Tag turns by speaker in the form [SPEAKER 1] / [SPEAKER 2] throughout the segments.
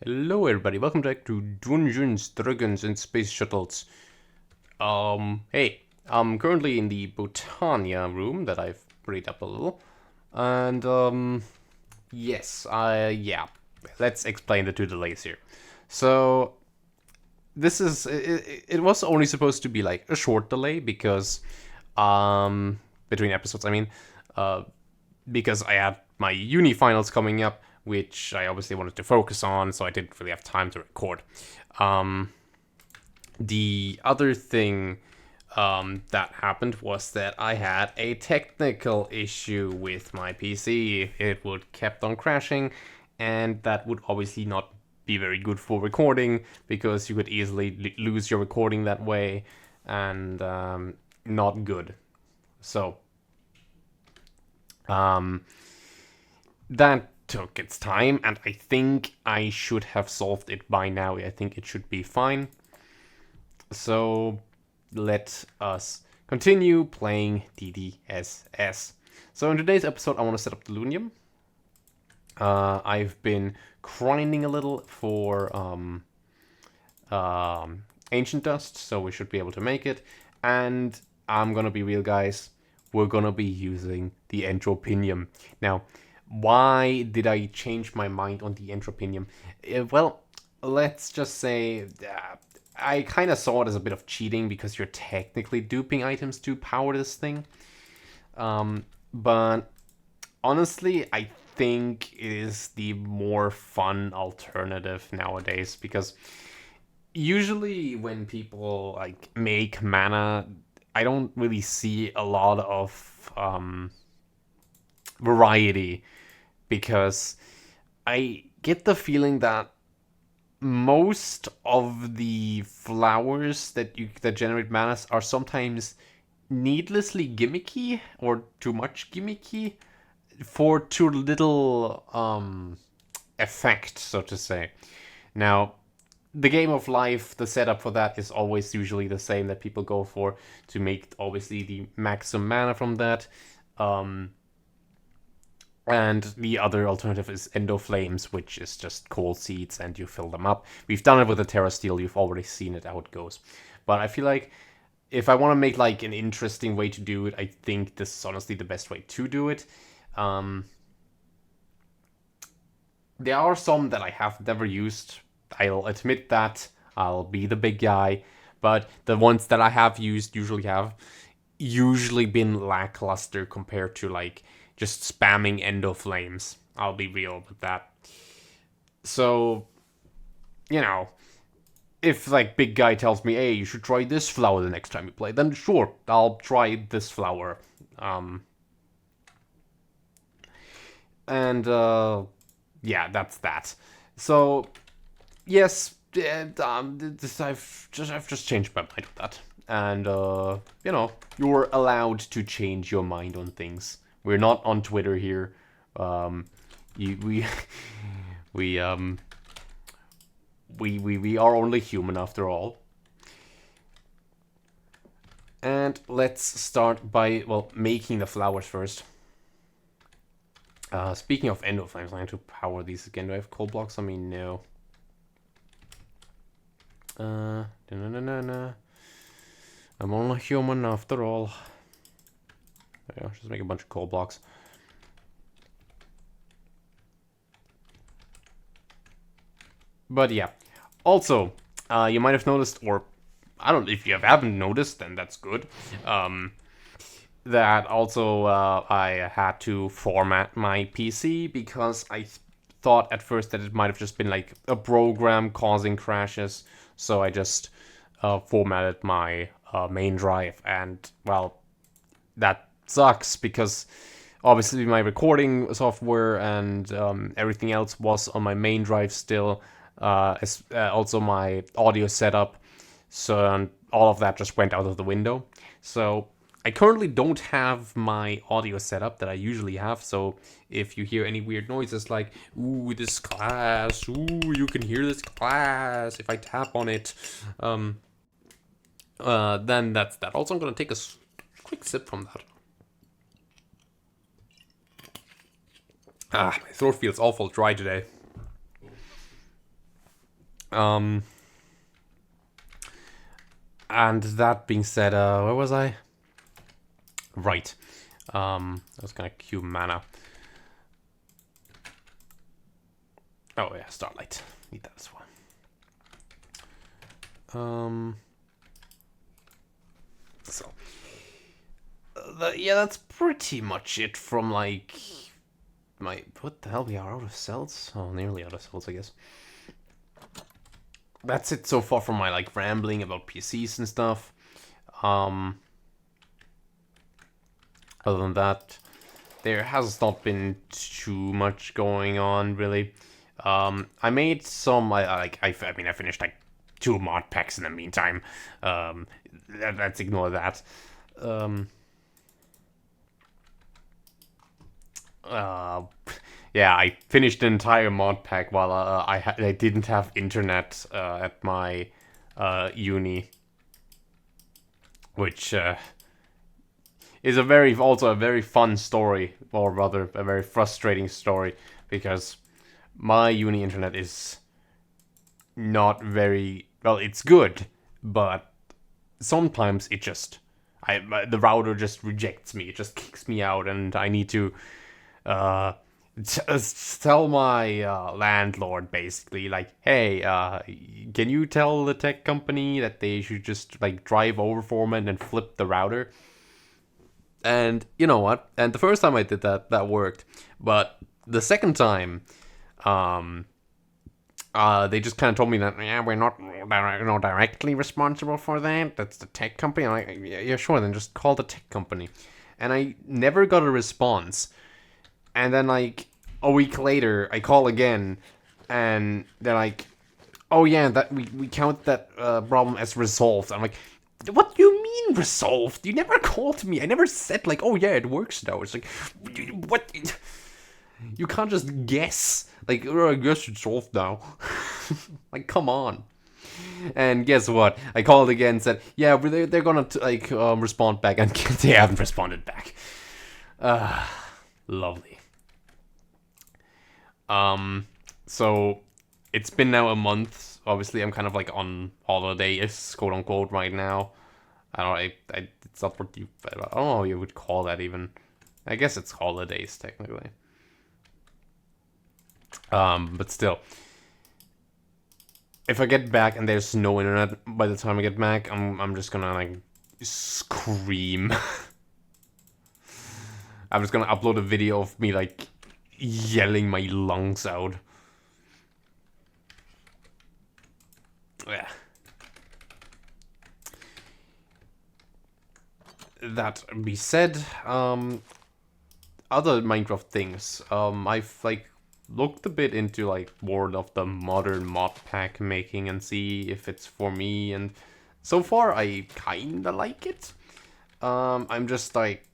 [SPEAKER 1] Hello everybody, welcome back to Dungeons, Dragons and Space Shuttles. Hey, I'm currently in the Botania room that I've prettied up a little. And, yeah, let's explain the two delays here. So, it was only supposed to be like a short delay because, between episodes, uh, because I had my uni finals coming up, which I obviously wanted to focus on, so I didn't really have time to record. Um, the other thing that happened was that I had a technical issue with my PC. It would kept on crashing, and that would obviously not be very good for recording because you could easily lose your recording that way, and not good. So um, that took its time, and I think I should have solved it by now. I think it should be fine. So let us continue playing DDSS. So in today's episode, I want to set up the Lunium. I've been grinding a little for Ancient Dust, so we should be able to make it. And I'm gonna be real, guys. We're gonna be using the Entropinium. Now, why did I change my mind on the Entropinium? Well, let's just say I kind of saw it as a bit of cheating because you're technically duping items to power this thing. But honestly, I think it is the more fun alternative nowadays because usually when people like make mana, I don't really see a lot of variety because I get the feeling that most of the flowers that generate mana are sometimes needlessly gimmicky or too much gimmicky for too little effect, so to say. Now, the game of life, the setup for that is always usually the same that people go for to make obviously the maximum mana from that. And the other alternative is Endo Flames, which is just cold seeds and you fill them up. We've done it with the Terra Steel, you've already seen it how it goes. But I feel like if I want to make like an interesting way to do it, I think this is honestly the best way to do it. There are some that I have never used. I'll admit that. I'll be the big guy. But the ones that I have used usually been lackluster compared to like just spamming Endo Flames. I'll be real with that. So, you know, if like big guy tells me, "Hey, you should try this flower the next time you play," then sure, I'll try this flower. And yeah, that's that. So yes, I've just changed my mind with that, and you're allowed to change your mind on things. We're not on Twitter here. You, we we we are only human after all. And let's start by making the flowers first. Speaking of Endo Flames, I need to power these again. Do I have coal blocks? I mean, no. I'm only human after all. Yeah, just make a bunch of coal blocks. But yeah. Also, you might have noticed, or I don't know if you haven't noticed, then that's good. That also I had to format my PC because I thought at first that it might have just been like a program causing crashes. So I just formatted my main drive, and well, that sucks because obviously my recording software and everything else was on my main drive still. Also my audio setup, so all of that just went out of the window. So I currently don't have my audio setup that I usually have, so if you hear any weird noises like, ooh, this glass, ooh, you can hear this glass if I tap on it, then that's that. Also, I'm gonna take a quick sip from that. My throat feels awful dry today. Um, and that being said, where was I? Right. I was gonna queue mana. Oh yeah, Starlight. Need that as well. So yeah, that's pretty much it from like my. What the hell? We are out of cells. Oh, nearly out of cells, I guess. That's it so far from my like rambling about PCs and stuff. Um, Other than that, there has not been too much going on really. I made some. I mean, I finished like 2 mod packs in the meantime. Let's ignore that. Um, uh, yeah, I finished an entire mod pack while I didn't have internet at my uni, which is also a very fun story, or rather a very frustrating story, because my uni internet is not very well. It's good, but sometimes the router just rejects me. It just kicks me out, and I need to uh, tell my landlord basically like, hey, can you tell the tech company that they should just like drive over for me and flip the router? And you know what? And the first time I did that, that worked. But the second time, um, they just kind of told me that, yeah, we're not directly responsible for that. That's the tech company. I'm like, yeah, sure, then just call the tech company. And I never got a response. And then like a week later, I call again, and they're like, oh yeah, that we count that problem as resolved. I'm like, what do you mean resolved? You never called me. I never said like, oh yeah, it works now. It's like, what? You can't just guess. Like, oh, I guess it's solved now. Like, come on. And guess what? I called again and said, yeah, they're gonna respond back, and they haven't responded back. Lovely. So it's been now a month. Obviously, I'm kind of like on holidays, quote unquote, right now. I don't know. It's not what you. I don't know how you would call that even. I guess it's holidays technically. But still, if I get back and there's no internet by the time I get back, I'm just gonna like scream. I'm just gonna upload a video of me like yelling my lungs out. Yeah. That be said, other Minecraft things, I've like looked a bit into like more of the modern mod pack making and see if it's for me, and so far I kinda like it. I'm just like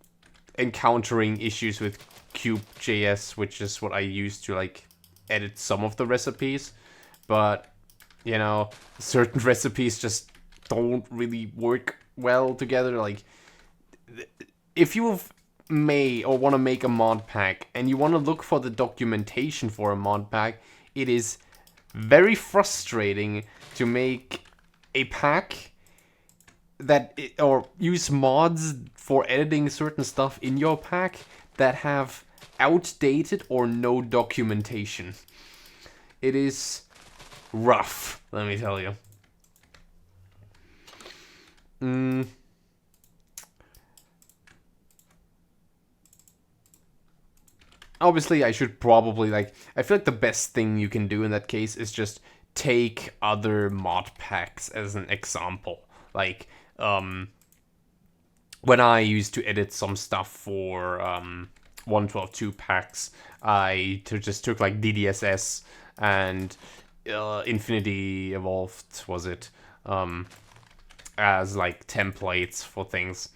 [SPEAKER 1] encountering issues with Cube.js, which is what I use to like edit some of the recipes, but you know, certain recipes just don't really work well together. Like, if you may or want to make a mod pack and you want to look for the documentation for a mod pack, it is very frustrating to make a pack or use mods for editing certain stuff in your pack that have outdated or no documentation. It is rough, let me tell you. Obviously, I should probably like. I feel like the best thing you can do in that case is just take other mod packs as an example. Like, when I used to edit some stuff for 1.12.2 packs, I just took like DDSS and Infinity Evolved, was it, as like templates for things.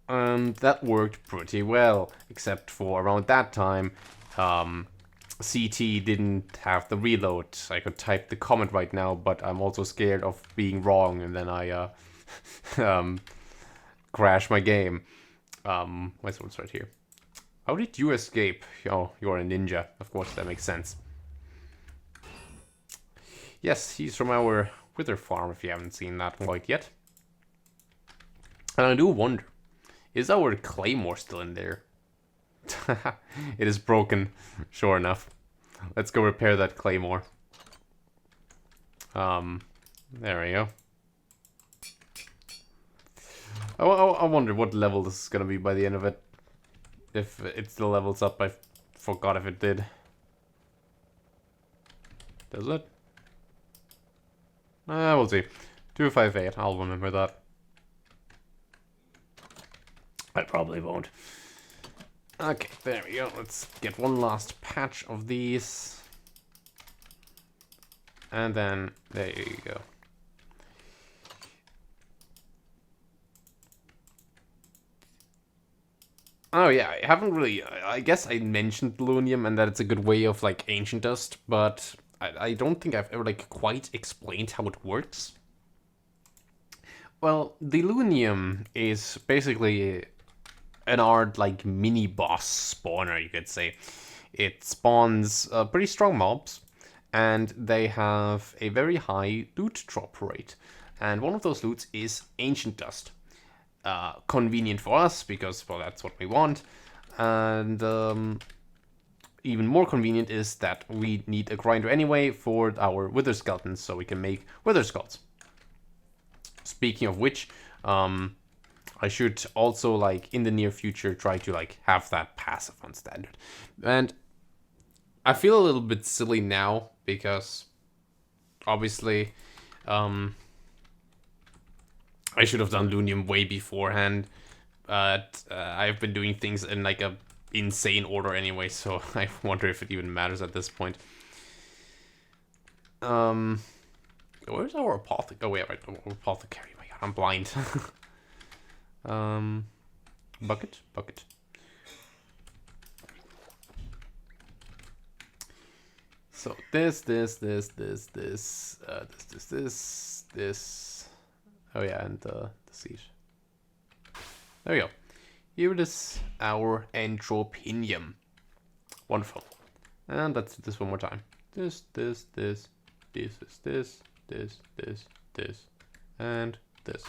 [SPEAKER 1] And that worked pretty well, except for around that time, CT didn't have the reload. I could type the comment right now, but I'm also scared of being wrong, and then I crash my game. My sword's right here. How did you escape? Oh, you're a ninja. Of course, that makes sense. Yes, he's from our wither farm, if you haven't seen that quite yet. And I do wonder, is our claymore still in there? It is broken, sure enough. Let's go repair that claymore. There we go. I wonder what level this is gonna be by the end of it. If it still levels up, I forgot if it did. Does it? We'll see. 258, I'll remember that. I probably won't. Okay, there we go. Let's get one last patch of these. And then, there you go. Oh yeah, I haven't really, I guess I mentioned Lunium and that it's a good way of like ancient dust, but I don't think I've ever like quite explained how it works. Well, the Lunium is basically an art like mini boss spawner, you could say. It spawns pretty strong mobs, and they have a very high loot drop rate. And one of those loots is ancient dust. Convenient for us because, well, that's what we want. And even more convenient is that we need a grinder anyway for our wither skeletons, so we can make wither skulls. Speaking of which, I should also, like, in the near future, try to, like, have that passive on standard. And I feel a little bit silly now, because, obviously, I should have done Lunium way beforehand, but I've been doing things in, like, a insane order anyway, so I wonder if it even matters at this point. Where's our apothecary? Oh, wait, right, apothecary. My God, I'm blind. Bucket. So this. Oh yeah, and the seed. There we go. Here it is, our entropinium. Wonderful. And let's do this one more time. This, and this. And this.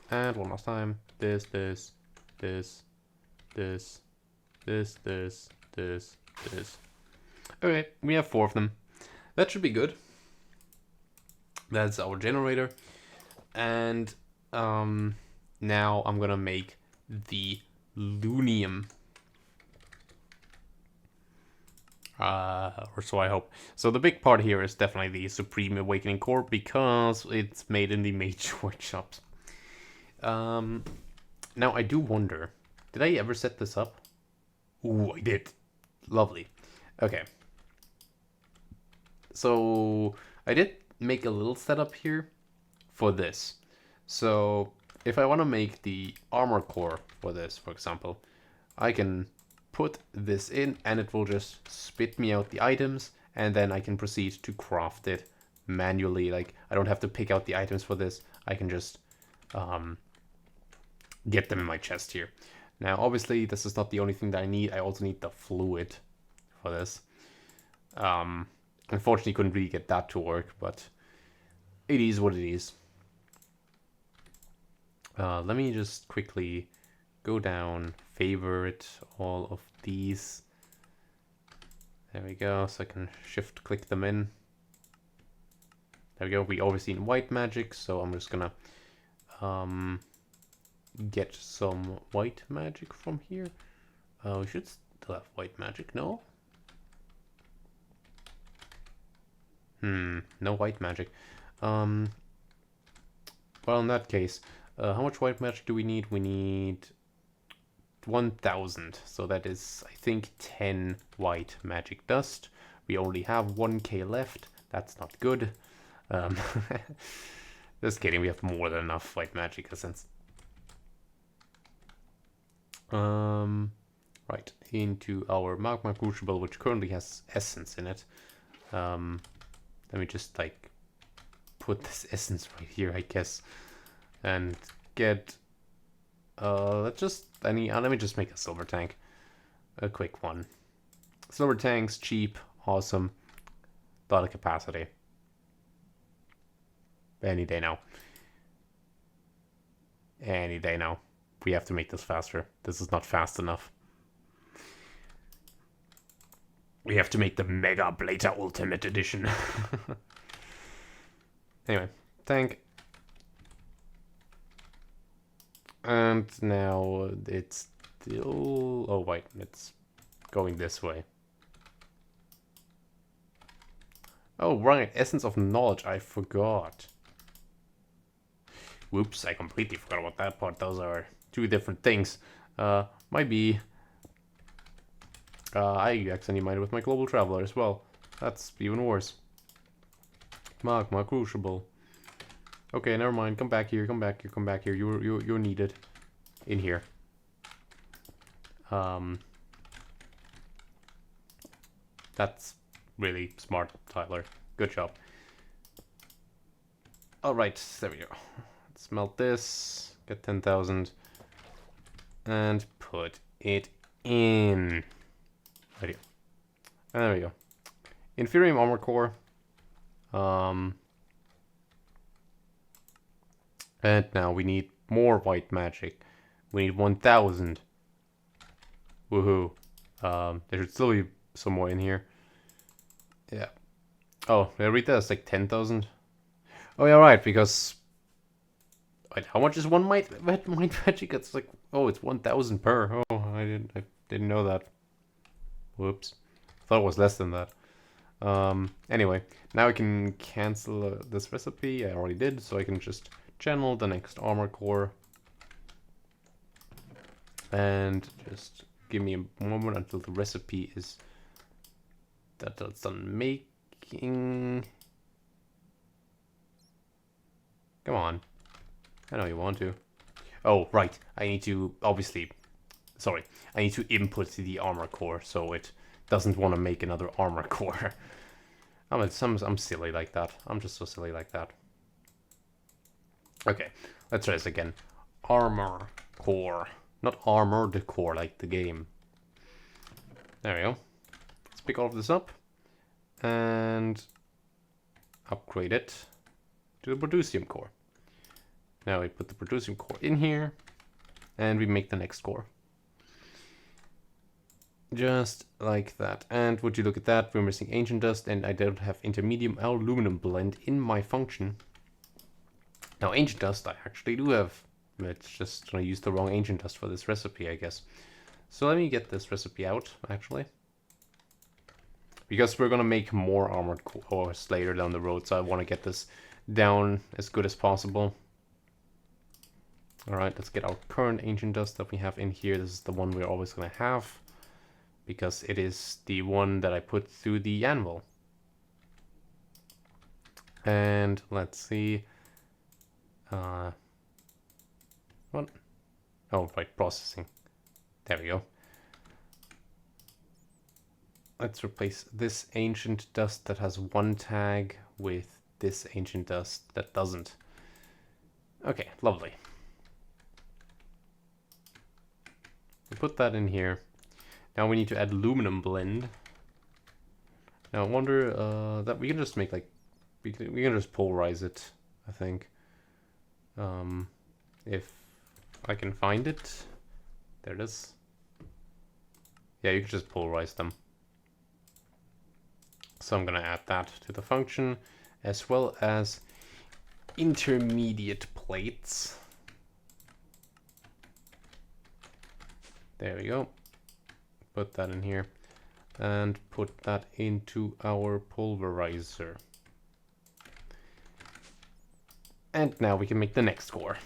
[SPEAKER 1] And one last time. This. Okay, we have 4 of them. That should be good. That's our generator. And now I'm gonna make the Lunium. Or so I hope. So the big part here is definitely the Supreme Awakening Core, because it's made in the Mage workshops. Now I do wonder, did I ever set this up? Ooh, I did. Lovely. Okay. So I did make a little setup here for this. So if I want to make the armor core for this, for example, I can put this in and it will just spit me out the items, and then I can proceed to craft it manually. Like, I don't have to pick out the items for this. I can just get them in my chest here. Now, obviously, this is not the only thing that I need. I also need the fluid for this. Unfortunately, couldn't really get that to work, but it is what it is. Let me just quickly go down, favorite all of these. There we go, so I can shift click them in. There we go, we obviously need white magic, so I'm just gonna get some white magic from here. We should still have white magic, no? No white magic. Well, in that case, how much white magic do we need? We need 1000. So that is, I think, 10 white magic dust. We only have 1k left. That's not good. Just kidding, we have more than enough white magic essence. Right, into our magma crucible, which currently has essence in it. Let me just like put this essence right here, I guess, and get let me just make a silver tank. A quick one. Silver tanks, cheap, awesome. Lot of capacity. Any day now. Any day now. We have to make this faster. This is not fast enough. We have to make the Mega Blader Ultimate Edition. Anyway, tank. And now it's still... Oh, wait, it's going this way. Oh, right, Essence of Knowledge, I forgot. Whoops, I completely forgot about that part. Those are two different things. Might be... I accidentally mined with my Global Traveler as well. That's even worse. Magma Crucible. Okay, never mind. Come back here. Come back here. Come back here. You're needed in here. That's really smart, Tyler. Good job. All right, there we go. Let's melt this. Get 10,000 and put it in. Right here. And there we go. Inferium Armor Core. And now we need more white magic. We need 1,000. Woohoo. There should still be some more in here. Yeah. Oh, did I read that? It's like 10,000. Oh yeah, right. Because wait, how much is one white magic? It's like, oh, it's 1,000 per. Oh, I didn't know that. Whoops. Thought it was less than that. Anyway, now I can cancel this recipe. I already did, so I can just channel the next armor core. And just give me a moment until the recipe is that's done making. Come on. I know you want to. Oh, right. I need to, obviously, sorry. I need to input the armor core so it doesn't want to make another armor core. I'm silly like that. I'm just so silly like that. Okay, let's try this again. Armor core. Not armored core like the game. There we go. Let's pick all of this up and upgrade it to the Producium core. Now we put the Producium core in here and we make the next core. Just like that. And would you look at that, we're missing Ancient Dust and I don't have Intermedium Aluminum Blend in my function. Now Ancient Dust I actually do have. It's just gonna use the wrong Ancient Dust for this recipe, I guess. So let me get this recipe out, actually. Because we're gonna make more armored cores later down the road, so I want to get this down as good as possible. Alright, let's get our current Ancient Dust that we have in here. This is the one we're always gonna have, because it is the one that I put through the anvil. And let's see. What? Oh, right, processing. There we go. Let's replace this Ancient Dust that has one tag with this Ancient Dust that doesn't. Okay, lovely. We put that in here. Now we need to add Aluminum Blend. Now I wonder that we can just make like we can just polarize it, I think. If I can find it. There it is. Yeah, you can just polarize them. So I'm gonna add that to the function, as well as intermediate plates. There we go. Put that in here and put that into our pulverizer. And now we can make the next core.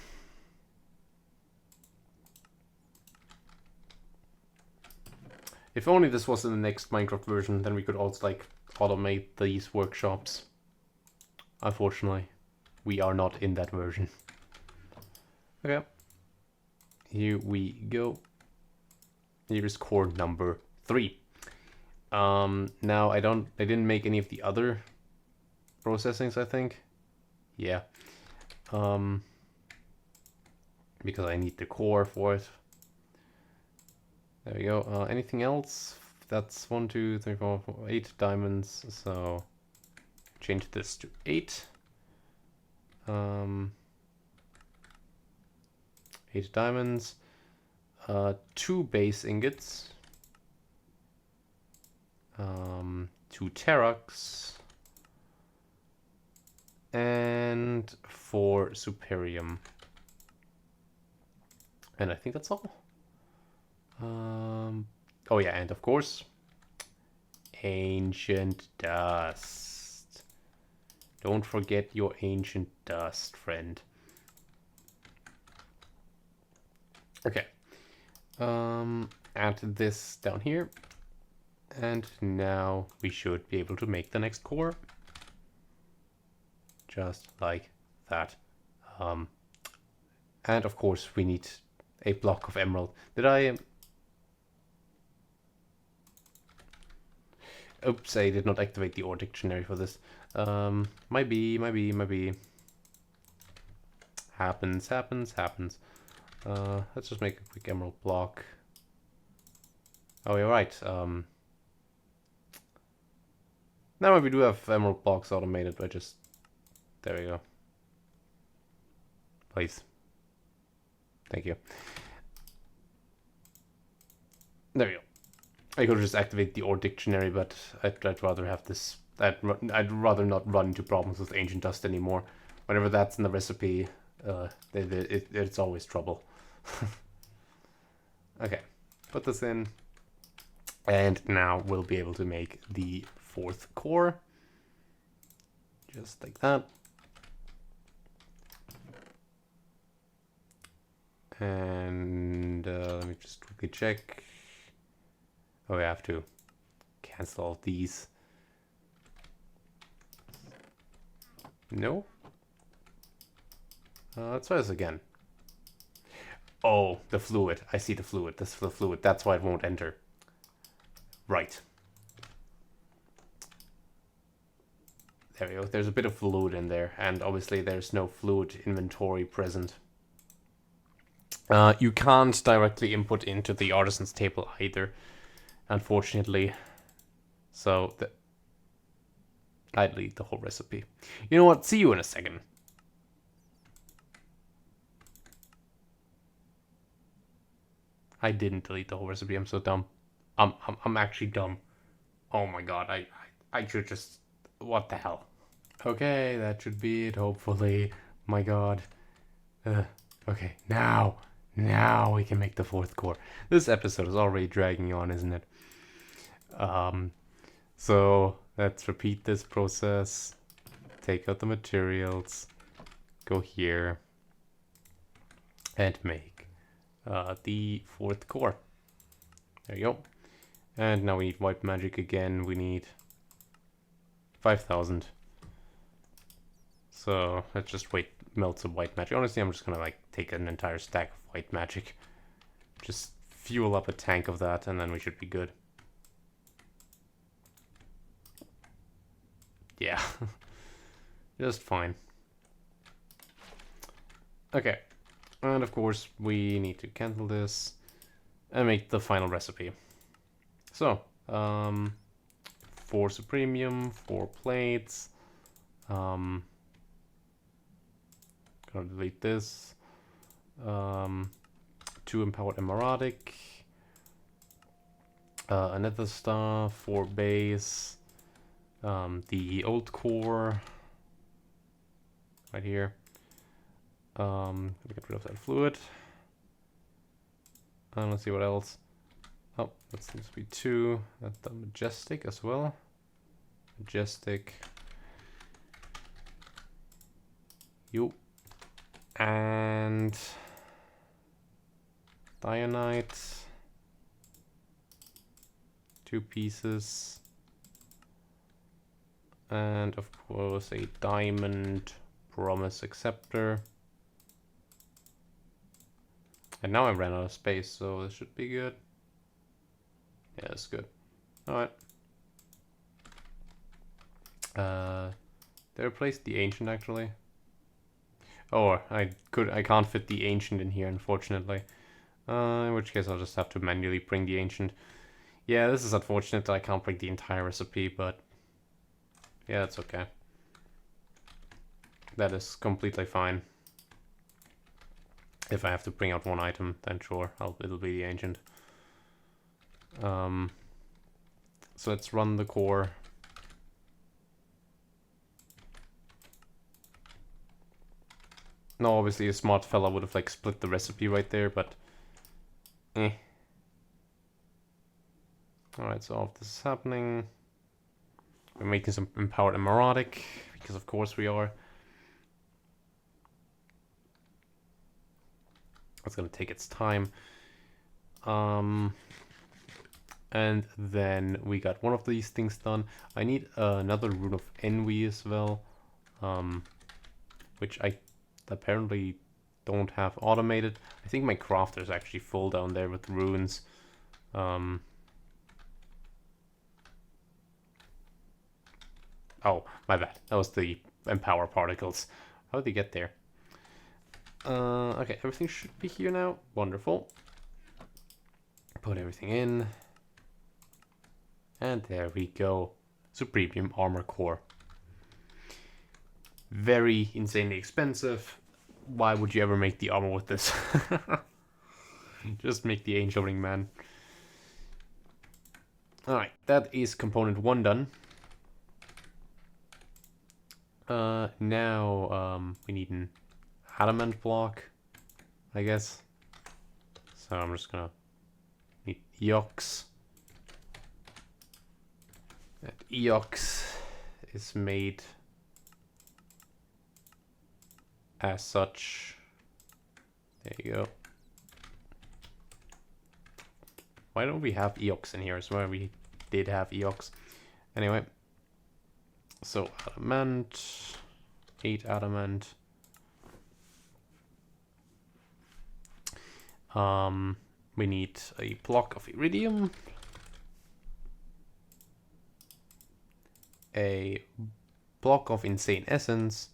[SPEAKER 1] If only this was in the next Minecraft version, then we could also like automate these workshops. Unfortunately, we are not in that version. Okay. Here we go. Here's core number 3. Now I didn't make any of the other processings, I think. Yeah. because I need the core for it. There we go. Anything else? That's 1, 2, 3, 4, 8 diamonds. So change this to 8. 8 diamonds. 2 base ingots. 2 Terrux. And 4 Superium. And I think that's all. Oh yeah, and of course, ancient dust. Don't forget your ancient dust, friend. Okay. Add this down here. And now we should be able to make the next core. Just like that. And of course we need a block of emerald. Did I... Oops, I did not activate the ore dictionary for this. Might be. Happens. Let's just make a quick emerald block. Oh, you're right. Now we do have emerald blocks automated, but just... There we go. Please. Thank you. There we go. I could just activate the ore dictionary, but I'd rather have this... I'd rather not run into problems with ancient dust anymore. Whenever that's in the recipe, it's always trouble. Okay, put this in. And now we'll be able to make the 4th core. Just like that. And let me just quickly check. Oh, I have to cancel all these. No? Let's try this again. Oh, the fluid. I see the fluid. This is the fluid. That's why it won't enter. Right. There we go. There's a bit of fluid in there, and obviously there's no fluid inventory present. You can't directly input into the artisan's table either, unfortunately. So I'd delete the whole recipe. You know what? See you in a second. I didn't delete the whole recipe. I'm so dumb. I'm actually dumb. Oh my god. I should just... What the hell? Okay, that should be it, hopefully. My god. Okay, now we can make the 4th core. This episode is already dragging on, isn't it? So let's repeat this process. Take out the materials. Go here. And make the 4th core. There you go. And now we need white magic again. We need 5,000. So let's just melt some white magic. Honestly, I'm just gonna like take an entire stack of white magic. Just fuel up a tank of that, and then we should be good. Yeah. Just fine. Okay. And of course, we need to cancel this and make the final recipe. So, 4 supremium, 4 plates. Gonna delete this. 2 empowered emeraldic. Another star, 4 base. The old core. Right here. Let me get rid of that fluid. And let's see what else. Oh, that seems to be 2. That's the majestic as well. Majestic. You. And Dionite. 2 pieces. And of course a diamond promise acceptor. And now I ran out of space, so this should be good. Yeah, it's good. Alright. They replaced the ancient actually. Oh, I can't fit the ancient in here, unfortunately. In which case I'll just have to manually bring the ancient. Yeah, this is unfortunate that I can't bring the entire recipe, but yeah, that's okay. That is completely fine. If I have to bring out one item, then sure, it'll be the ancient. So let's run the core. No, obviously a smart fella would have like split the recipe right there, but eh. Alright, so all of this is happening. We're making some empowered emerotic, because of course we are. It's gonna take its time. And then we got one of these things done. I need another rune of envy as well, which I apparently don't have automated. I think my crafter is actually full down there with runes. Oh, my bad. That was the empower particles. How did they get there? Okay, everything should be here now. Wonderful. Put everything in. And there we go. Supremium armor core. Very insanely expensive. Why would you ever make the armor with this? Just make the angel ring, man. Alright, that is component 1 done. Now we need an adamant block, I guess. So I'm just gonna need Eox. That Eox is made as such. There you go. Why don't we have Eox in here? I swear we did have Eox. Anyway. So adamant, 8 adamant. We need a block of iridium, a block of insane essence,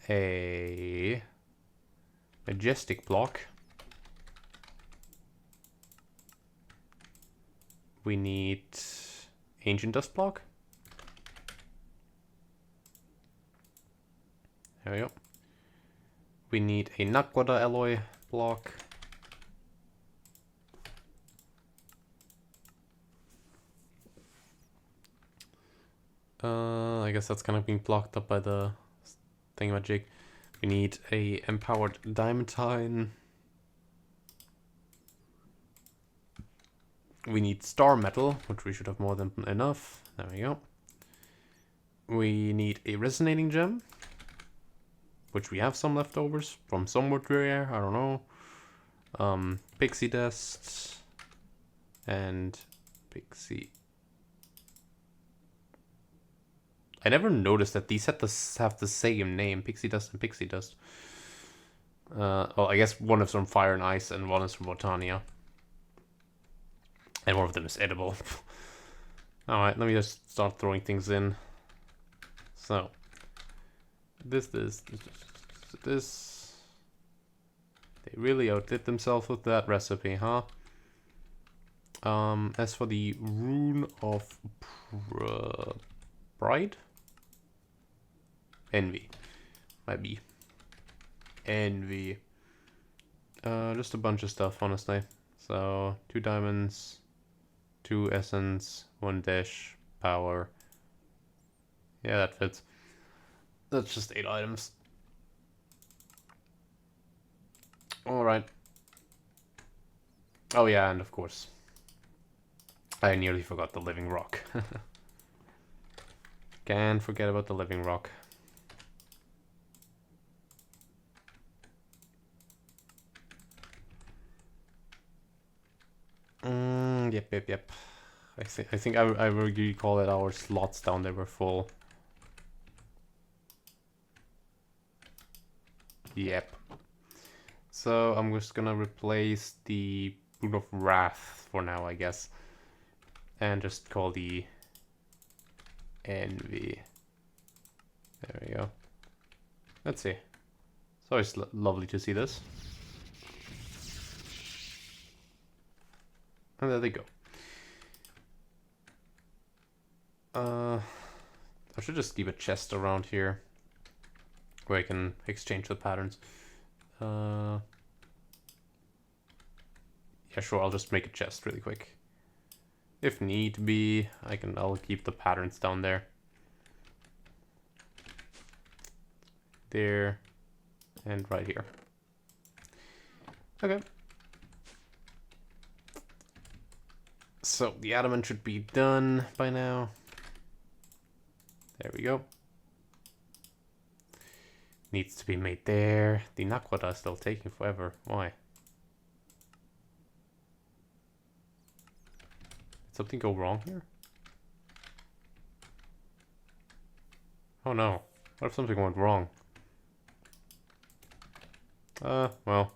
[SPEAKER 1] a majestic block. We need ancient dust block. There we go. We need a Nakwada alloy block. I guess that's kind of being blocked up by the thingamajig. We need a empowered diamantine. We need star metal, which we should have more than enough. There we go. We need a resonating gem, which we have some leftovers from somewhere rare, I don't know. Pixie dust and pixie. I never noticed that these have the same name, pixie dust and pixie dust. Well, I guess one is from Fire and Ice and one is from Botania. And one of them is edible. Alright, let me just start throwing things in. So, this. They really outdid themselves with that recipe, huh? As for the rune of pride? Envy. Might be. Envy. Just a bunch of stuff, honestly. So, 2 diamonds, 2 essence, 1 dash, power. Yeah, that fits. That's just 8 items. Alright. Oh yeah, and of course, I nearly forgot the living rock. Can't forget about the living rock. Yep. I think I recall that our slots down there were full. Yep. So I'm just gonna replace the Boon of Wrath for now, I guess, and just call the Envy. There we go. Let's see. It's always lovely to see this. And there they go. I should just leave a chest around here where I can exchange the patterns. Yeah, sure, I'll just make a chest really quick. If need be, I'll keep the patterns down there. There, and right here. Okay. So the adamant should be done by now. There we go. Needs to be made there. The naquadah is still taking forever. Why? Did something go wrong here? Oh no. What if something went wrong? Well.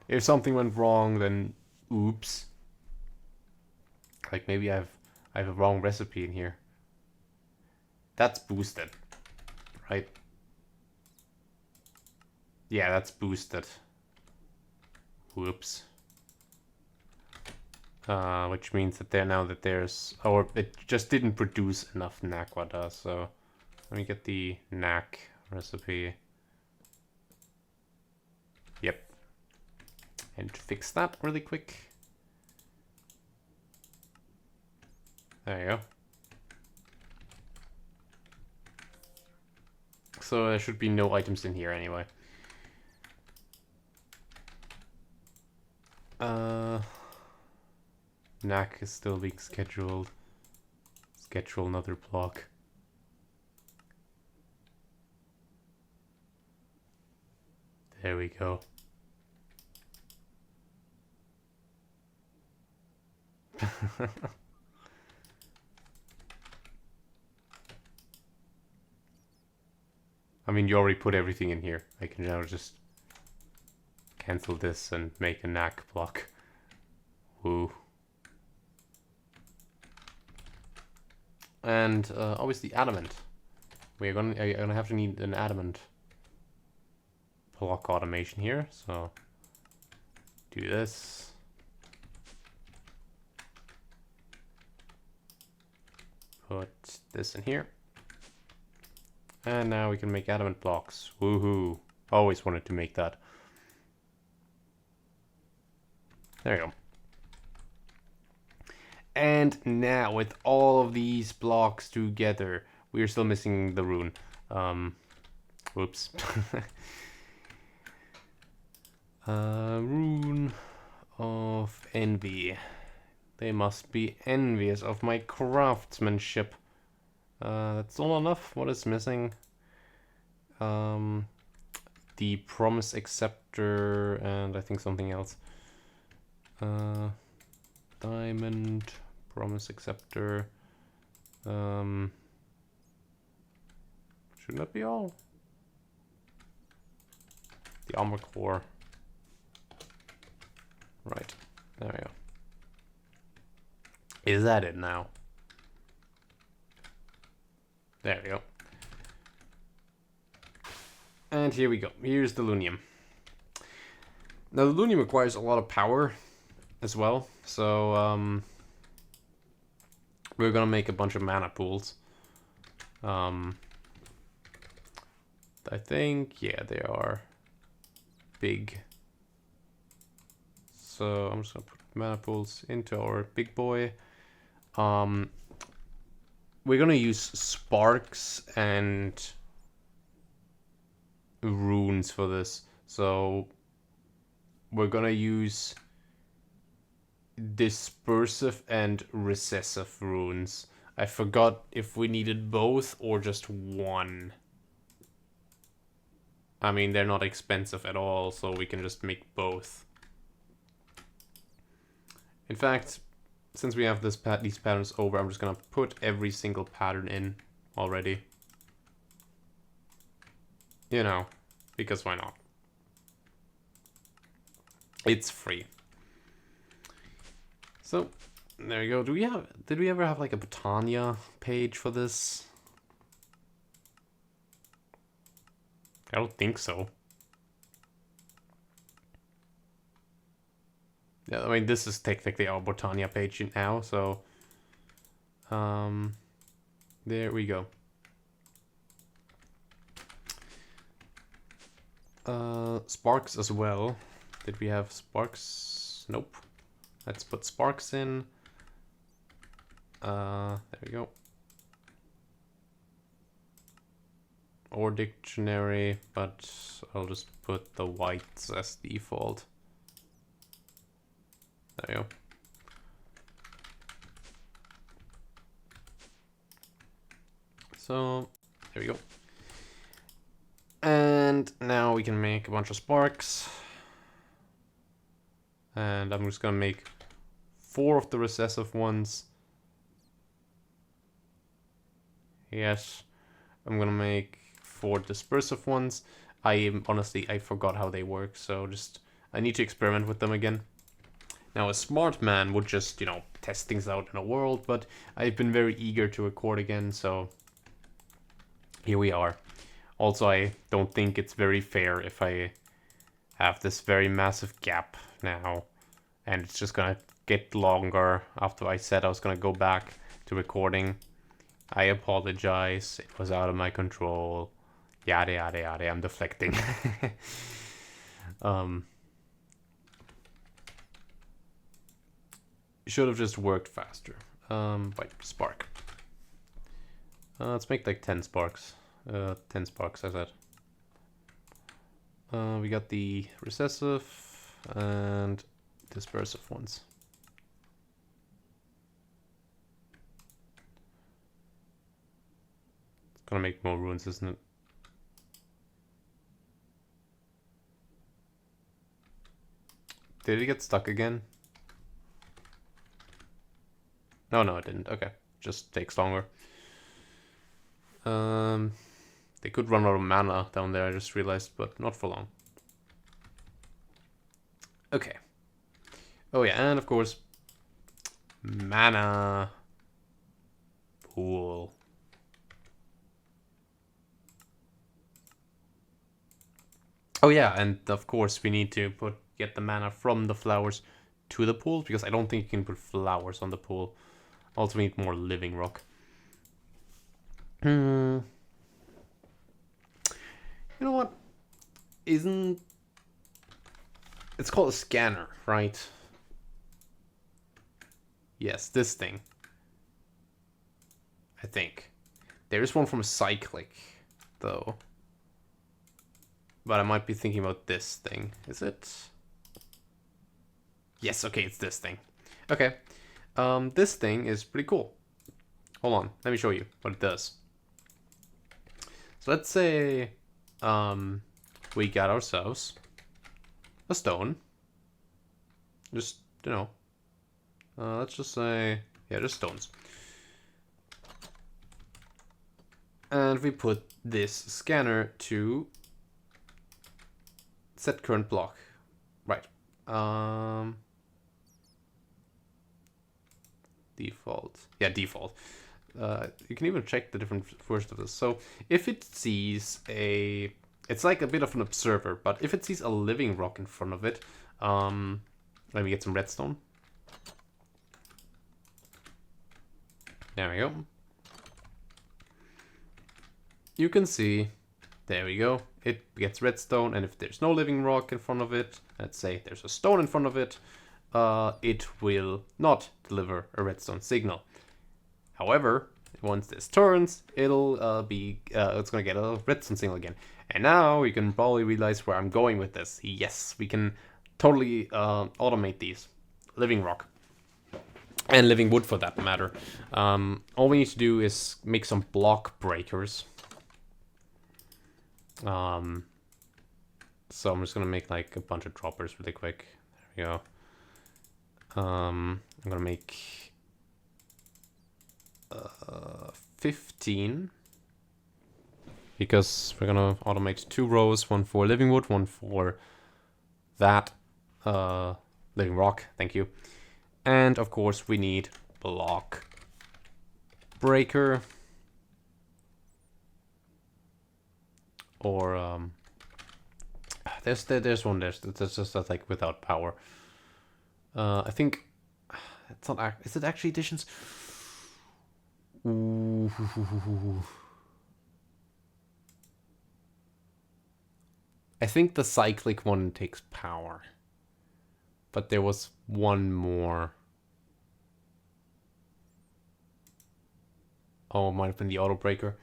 [SPEAKER 1] If something went wrong, then oops. Like maybe I have a wrong recipe in here. That's boosted, right? Yeah, that's boosted. Whoops. Which means that there's, or it just didn't produce enough naquadah. So let me get the knack recipe. Yep. And fix that really quick. There you go. So there should be no items in here anyway. Knack is still being scheduled. Schedule another block. There we go. I mean, you already put everything in here. I can now just cancel this and make a knack block. Woo. And obviously adamant. I'm gonna have to need an adamant block automation here. So do this. Put this in here. And now we can make adamant blocks. Woohoo. Always wanted to make that. There you go. And now with all of these blocks together, we are still missing the rune. Whoops. Rune of envy. They must be envious of my craftsmanship. That's not enough. What is missing? The promise acceptor and I think something else. Diamond, promise acceptor. Shouldn't that be all? The armor core. Right, there we go. Is that it now? There we go. And here we go. Here's the Lunium. Now the Lunium requires a lot of power as well, so we're gonna make a bunch of mana pools. I think, yeah, they are big. So I'm just gonna put mana pools into our big boy. We're gonna use sparks and runes for this. So we're gonna use dispersive and recessive runes. I forgot if we needed both or just one. I mean, they're not expensive at all, so we can just make both. In fact, since we have these patterns over, I'm just gonna put every single pattern in already. You know, because why not? It's free. So, there you go. Did we ever have like a Botania page for this? I don't think so. Yeah, I mean, this is technically our Botania page now, so... there we go. Sparks as well. Did we have sparks? Nope. Let's put sparks in. There we go. Or dictionary, but I'll just put the whites as default. There you go. So, there we go. And now we can make a bunch of sparks. And I'm just gonna make 4 of the recessive ones. Yes. I'm gonna make 4 dispersive ones. Honestly, I forgot how they work, so I need to experiment with them again. Now, a smart man would just, test things out in a world, but I've been very eager to record again, so here we are. Also, I don't think it's very fair if I have this very massive gap now, and it's just gonna get longer after I said I was gonna go back to recording. I apologize, it was out of my control. Yada yada yada, I'm deflecting. Should have just worked faster. Right, spark. Let's make like 10 sparks. 10 sparks, I said. We got the recessive and dispersive ones. It's gonna make more runes, isn't it? Did it get stuck again? No, it didn't. Okay, just takes longer. They could run out of mana down there, I just realized, but not for long. Okay. Oh yeah, and of course, mana pool. Oh yeah, and of course we need to get the mana from the flowers to the pool, because I don't think you can put flowers on the pool. Also, we need more living rock. You know what? It's called a scanner, right? Yes, this thing. I think. There is one from Cyclic, though. But I might be thinking about this thing. Is it? Yes, okay, it's this thing. Okay. This thing is pretty cool. Hold on, let me show you what it does. So let's say we got ourselves a stone. Just, let's just say, yeah, just stones. And we put this scanner to set current block. Right. Default. Yeah, default. You can even check the different versions of this. So if it sees it's like a bit of an observer, but if it sees a living rock in front of it, let me get some redstone. There we go. You can see, there we go, it gets redstone, and if there's no living rock in front of it, let's say there's a stone in front of it, it will not deliver a redstone signal. However, once this turns, it'll it's gonna get a redstone signal again. And now you can probably realize where I'm going with this. Yes, we can totally automate these. Living rock. And living wood for that matter. All we need to do is make some block breakers. So I'm just gonna make like a bunch of droppers really quick. There we go. I'm gonna make 15, because we're gonna automate 2 rows, one for living wood, one for that living rock. Thank you. And of course we need block breaker, or there's one there's just like without power. I think it's not. Is it actually additions? Ooh. I think the cyclic one takes power, but there was one more. Oh, it might have been the auto breaker.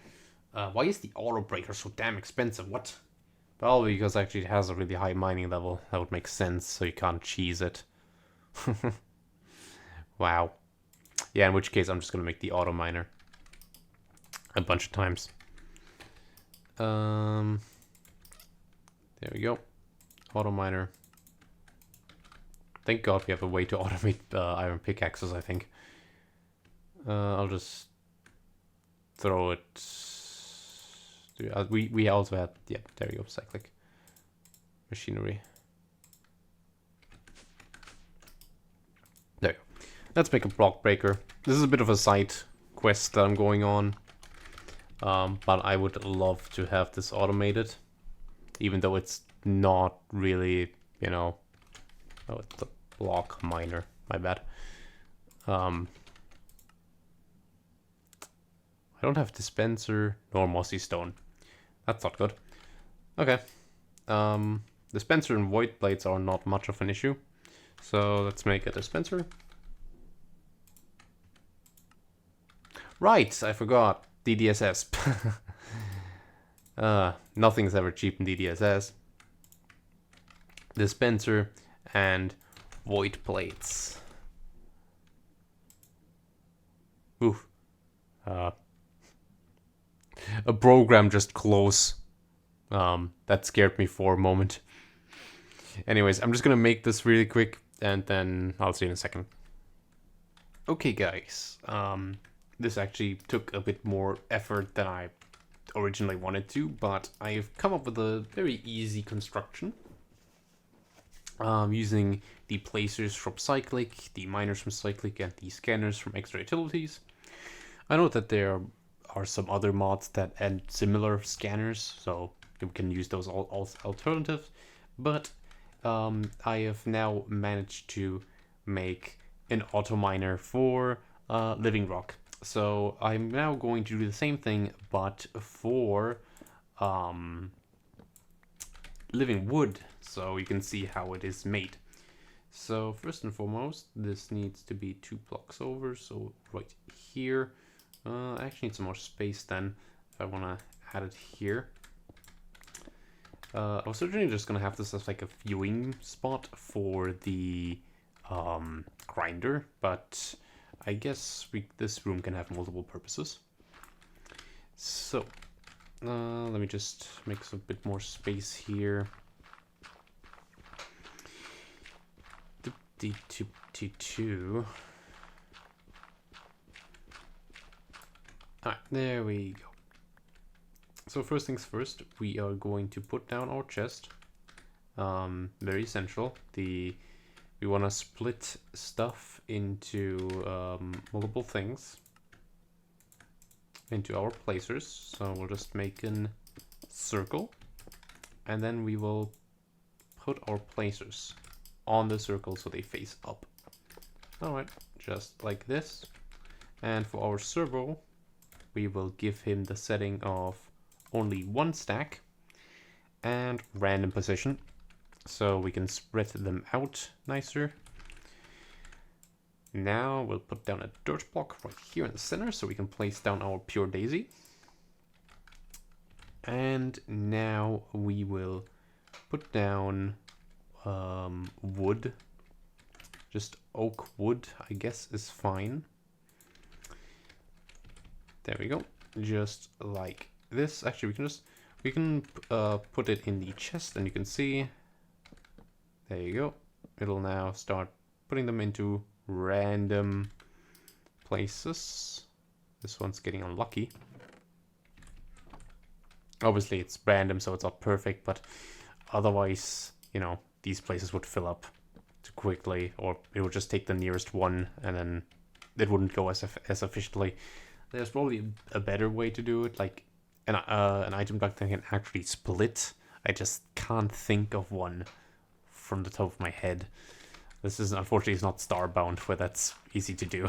[SPEAKER 1] Why is the auto breaker so damn expensive? What? Probably because actually it has a really high mining level. That would make sense, so you can't cheese it. Wow. Yeah, in which case I'm just gonna make the auto miner a bunch of times. There we go. Auto miner. Thank God we have a way to automate iron pickaxes, I think. I'll just throw it. We also had, yeah, there you go, cyclic machinery. There you go. Let's make a block breaker. This is a bit of a side quest that I'm going on, but I would love to have this automated, even though it's not really, you know. Oh, it's the block miner. My bad. I don't have dispenser nor mossy stone. That's not good. Okay. Dispenser and void blades are not much of an issue. So let's make a dispenser. Right, I forgot. DDSS. Nothing's ever cheap in DDSS. Dispenser and void plates. Oof. A program just close. That scared me for a moment. Anyways, I'm just gonna make this really quick and then I'll see you in a second. Okay guys, this actually took a bit more effort than I originally wanted to, but I've come up with a very easy construction. Using the placers from Cyclic, the miners from Cyclic, and the scanners from Extra Utilities. I know that there are some other mods that add similar scanners, so you can use those as alternatives, but I have now managed to make an auto miner for living rock. So I'm now going to do the same thing, but for living wood, so you can see how it is made. So first and foremost, this needs to be 2 blocks over, so right here. I actually need some more space then, if I want to add it here. I was originally just going to have this as like a viewing spot for the grinder, but I guess this room can have multiple purposes. So let me just make some bit more space here. Two. Alright, there we go. So first things first, we are going to put down our chest. Very essential. We want to split stuff into multiple things into our placers. So we'll just make a circle, and then we will put our placers on the circle so they face up. Alright, just like this. And for our servo, we will give him the setting of only 1 stack and random position, so we can spread them out nicer. Now we'll put down a dirt block right here in the center so we can place down our pure daisy. And now we will put down wood. Just oak wood, I guess, is fine. There we go. Just like this. Actually, we can put it in the chest, and you can see. There you go. It'll now start putting them into random places. This one's getting unlucky. Obviously, it's random, so it's not perfect, but otherwise, you know, these places would fill up too quickly, or it would just take the nearest one, and then it wouldn't go as efficiently. There's probably a better way to do it, like an item block that can actually split I just can't think of one from the top of my head. This is unfortunately is not Starbound, where that's easy to do.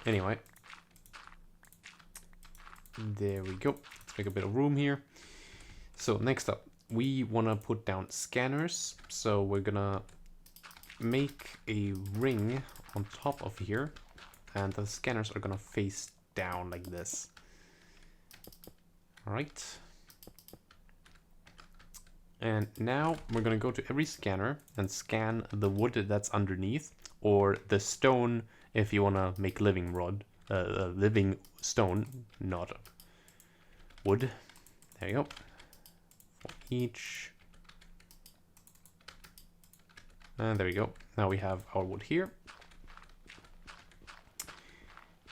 [SPEAKER 1] Anyway, there we go. Let's make a bit of room here. So next up, we want to put down scanners. So we're gonna make a ring on top of here, and the scanners are gonna face down like this. All right. And now we're gonna go to every scanner and scan the wood that's underneath, or the stone if you wanna make living living stone, not wood. There you go. For each. And there we go. Now we have our wood here.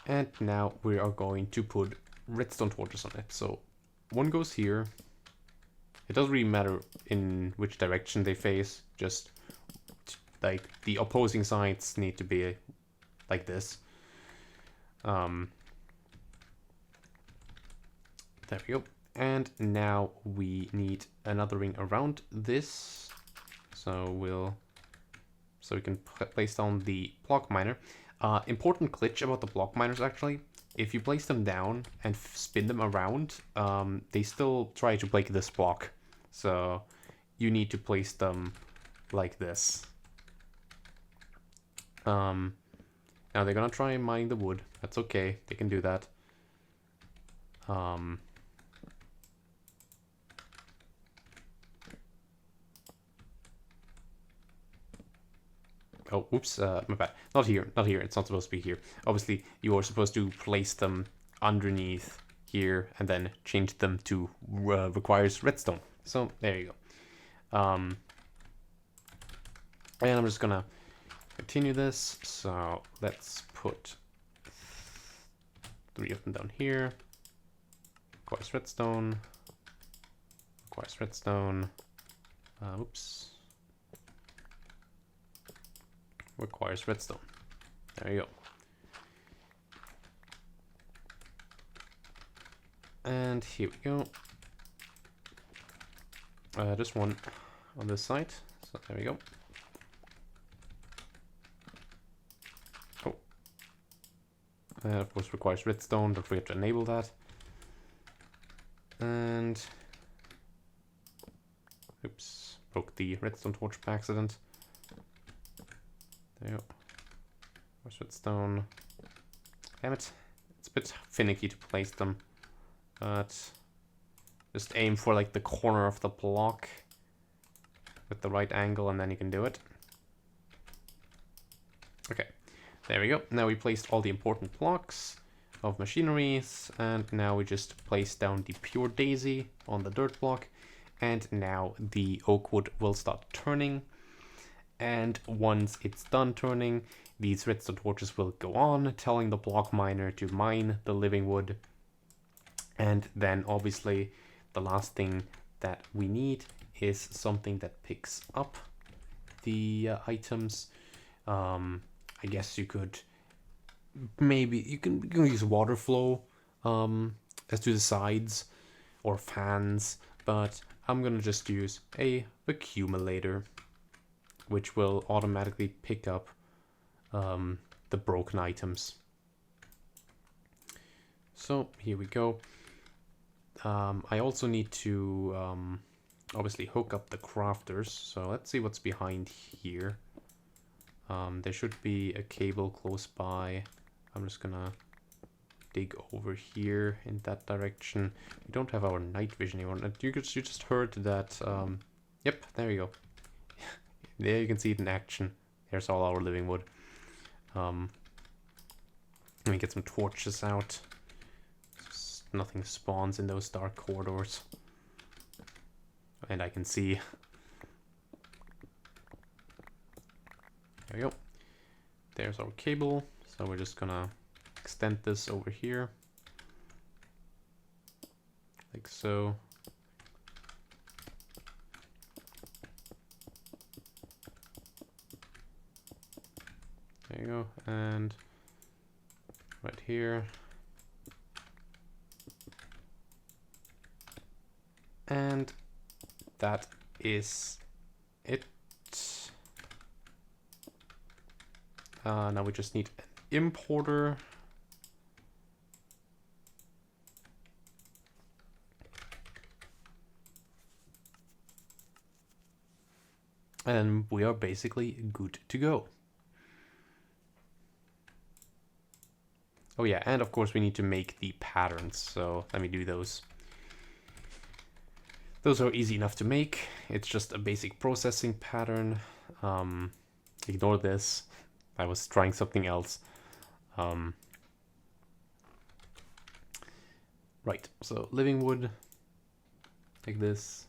[SPEAKER 1] And now we are going to put redstone torches on it. So one goes here. It doesn't really matter in which direction they face, just like the opposing sides need to be like this. There we go. And now we need another ring around this. So we can place down the block miner. Important glitch about the block miners actually. If you place them down and spin them around, they still try to break this block. So you need to place them like this. Now they're gonna try and mine the wood. That's okay, they can do that. Oh, oops, my bad. Not here, not here. It's not supposed to be here. Obviously, you are supposed to place them underneath here and then change them to requires redstone. So there you go. And I'm just gonna continue this. So let's put 3 of them down here. Requires redstone. Requires redstone. Oops. Requires redstone. There you go. And here we go. Just one on this side. So there we go. Oh. Of course requires redstone. Don't forget to enable that. And oops, broke the redstone torch by accident. There you go. Where's redstone? Damn it. It's a bit finicky to place them. But just aim for like the corner of the block with the right angle and then you can do it. Okay, there we go. Now we placed all the important blocks of machineries and now we just place down the pure daisy on the dirt block and now the oak wood will start turning. And once it's done turning, these redstone torches will go on, telling the block miner to mine the living wood. And then obviously the last thing that we need is something that picks up the items. I guess you could maybe you can use water flow as to the sides or fans, but I'm gonna just use a accumulator, which will automatically pick up the broken items. So here we go. I also need to obviously hook up the crafters. So let's see what's behind here. There should be a cable close by. I'm just gonna dig over here in that direction. We don't have our night vision anymore. You just heard that. Yep, there you go. There you can see it in action. There's all our living wood. Let me get some torches out. Just nothing spawns in those dark corridors. And I can see. There we go. There's our cable. So we're just gonna extend this over here. Like so. There you go, and right here. And that is it. Now we just need an importer. And we are basically good to go. Oh yeah, and of course we need to make the patterns, so let me do those. Those are easy enough to make. It's just a basic processing pattern. Ignore this. I was trying something else. Right, so living wood, like this.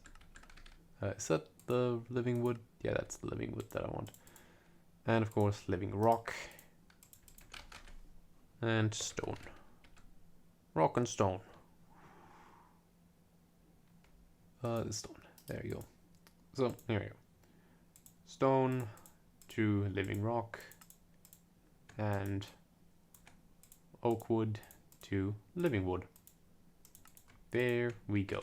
[SPEAKER 1] Is that the living wood? Yeah, that's the living wood that I want. And of course, living rock. And stone. Rock and stone. Stone. There you go. So, here we go. Stone to living rock. And oak wood to living wood. There we go.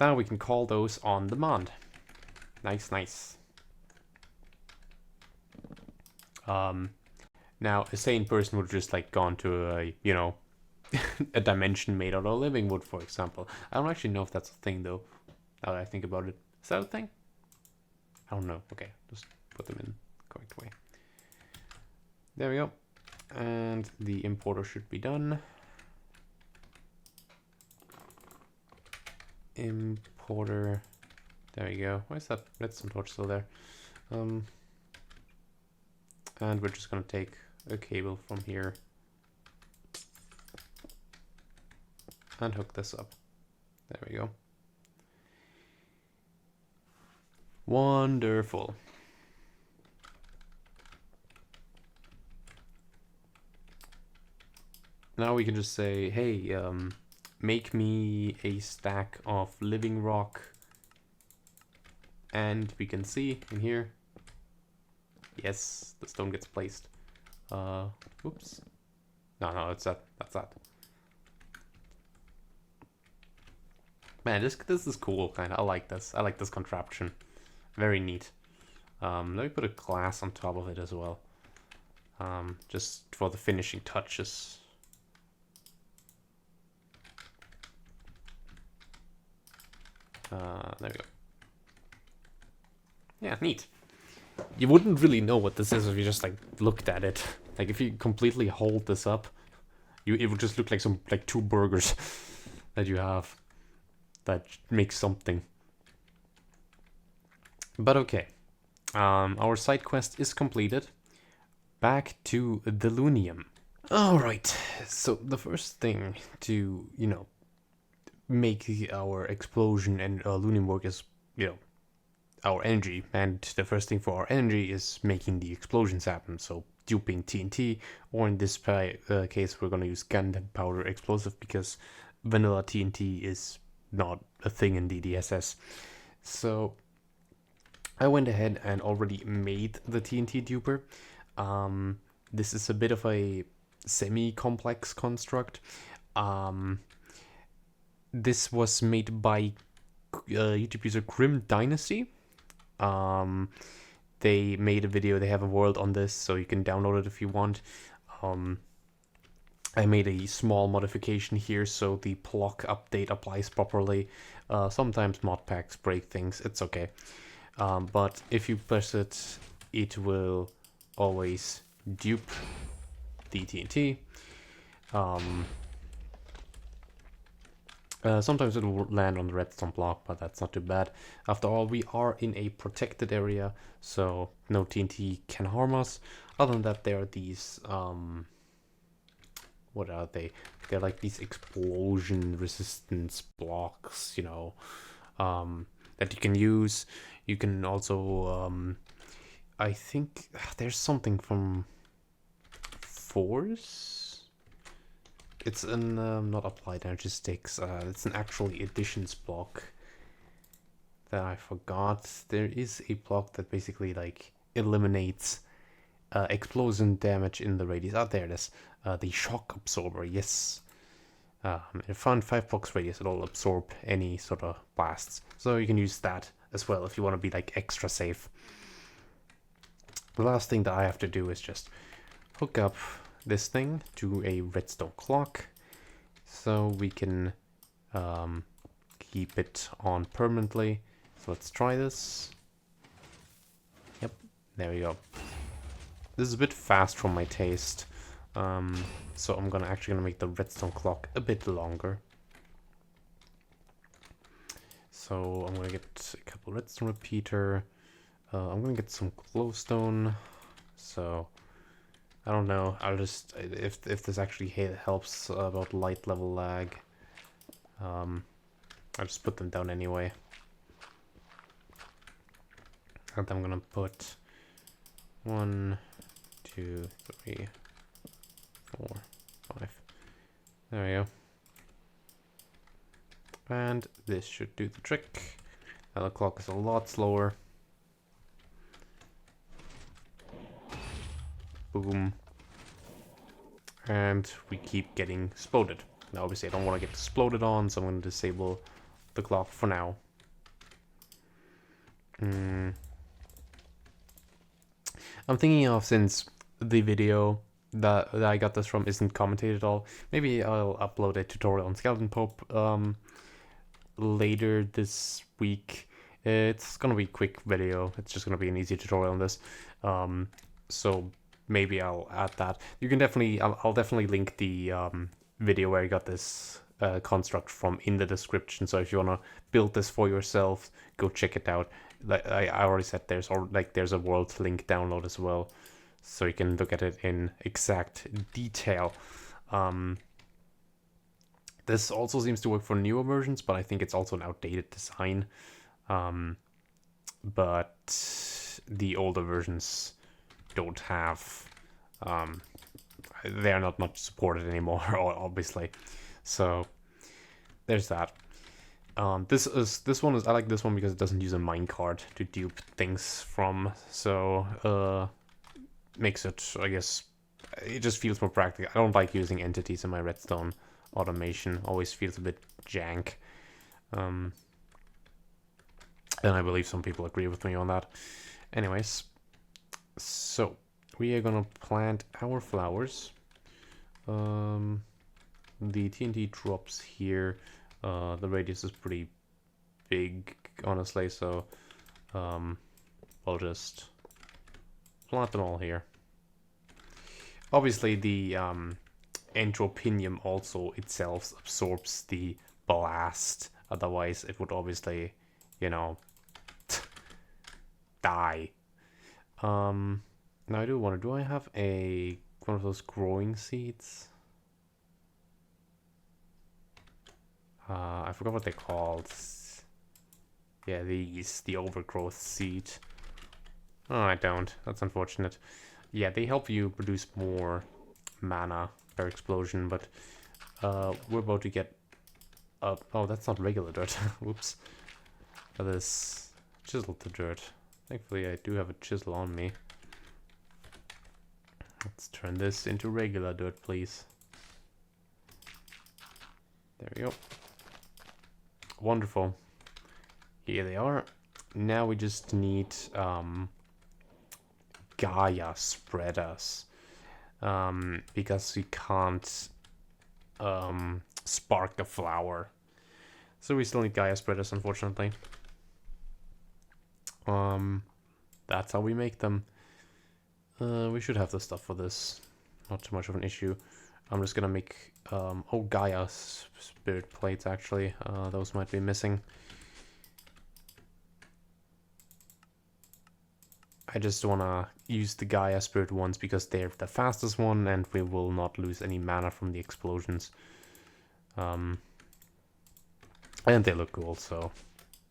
[SPEAKER 1] Now we can call those on demand. Nice, nice. Now a sane person would just like gone to a, you know, a dimension made out of living wood, for example. I don't actually know if that's a thing though. Now that I think about it, is that a thing? I don't know. Okay, just put them in the correct way. There we go. And the importer should be done. Importer. There you go. Why is that redstone torch still there? And we're just gonna take a cable from here and hook this up. There we go. Wonderful. Now we can just say, hey, make me a stack of living rock. And we can see in here, yes, the stone gets placed. Oops. No, it's that. That's that. Man, this is cool, kind of. I like this. I like this contraption. Very neat. Let me put a glass on top of it as well. Just for the finishing touches. There we go. Yeah, neat. You wouldn't really know what this is if you just like looked at it. Like if you completely hold this up, it would just look like some like two burgers that you have that make something. But okay, our side quest is completed. Back to the Lunium. All right, so the first thing to, you know, make our explosion and Lunium work is, you know, our energy, and the first thing for our energy is making the explosions happen, so duping TNT, or in this case we're going to use gunpowder explosive because vanilla TNT is not a thing in DDSS. So I went ahead and already made the TNT duper. This is a bit of a semi-complex construct. This was made by YouTube user Grim Dynasty. They made a video, they have a world on this, so you can download it if you want. I made a small modification here so the block update applies properly. Sometimes modpacks break things, it's okay. But if you press it, it will always dupe the TNT. Sometimes it will land on the redstone block, but that's not too bad. After all, we are in a protected area, so no TNT can harm us. Other than that, there are these, what are they? They're like these explosion resistance blocks, you know, that you can use. You can also, I think there's something from Force. It's an not applied energy sticks. It's an actually additions block that I forgot. There is a block that basically like eliminates explosion damage in the radius. Ah, there it is. The shock absorber. Yes, In a fun 5 blocks radius, it'll absorb any sort of blasts. So you can use that as well if you want to be like extra safe. The last thing that I have to do is just hook up this thing to a redstone clock so we can keep it on permanently. So let's try this. Yep, there we go. This is a bit fast for my taste. So I'm actually gonna make the redstone clock a bit longer. So I'm gonna get a couple redstone repeater. I'm gonna get some glowstone. So I don't know. I'll just if this actually helps about light level lag. I'll just put them down anyway. And I'm gonna put 1, 2, 3, 4, 5. There we go. And this should do the trick. Now the clock is a lot slower. Boom. And we keep getting exploded. Now obviously I don't want to get exploded on, so I'm going to disable the clock for now. I'm thinking of, since the video that I got this from isn't commentated at all, maybe I'll upload a tutorial on Skeleton Pope later this week. It's gonna be a quick video. It's just gonna be an easy tutorial on this. So maybe I'll add that. You can definitely, I'll definitely link the video where I got this construct from in the description. So if you wanna build this for yourself, go check it out. Like I already said, there's a world link download as well, so you can look at it in exact detail. This also seems to work for newer versions, but I think it's also an outdated design. But the older versions don't have, they're not much supported anymore, obviously. So there's that. This one is, I like this one because it doesn't use a minecart to dupe things from, so makes it, I guess, it just feels more practical. I don't like using entities in my redstone automation. Always feels a bit jank. And I believe some people agree with me on that. Anyways, so we are gonna plant our flowers. The TNT drops here. The radius is pretty big, honestly, so I'll just plant them all here. Obviously, the entropinium also itself absorbs the blast. Otherwise, it would obviously, you know, die. Now I do wonder, do I have one of those growing seeds? I forgot what they're called. Yeah, the overgrowth seed. Oh, I don't. That's unfortunate. Yeah, they help you produce more mana per explosion, but we're about to get up. Oh, that's not regular dirt. Whoops. That is chiseled to dirt. Thankfully, I do have a chisel on me. Let's turn this into regular dirt, please. There we go. Wonderful. Here they are. Now we just need Gaia spreaders, because we can't spark a flower. So we still need Gaia spreaders, unfortunately. That's how we make them. We should have the stuff for this. Not too much of an issue. I'm just gonna make Gaia spirit plates, actually. Those might be missing. I just wanna use the Gaia spirit ones because they're the fastest one and we will not lose any mana from the explosions. And they look cool, so,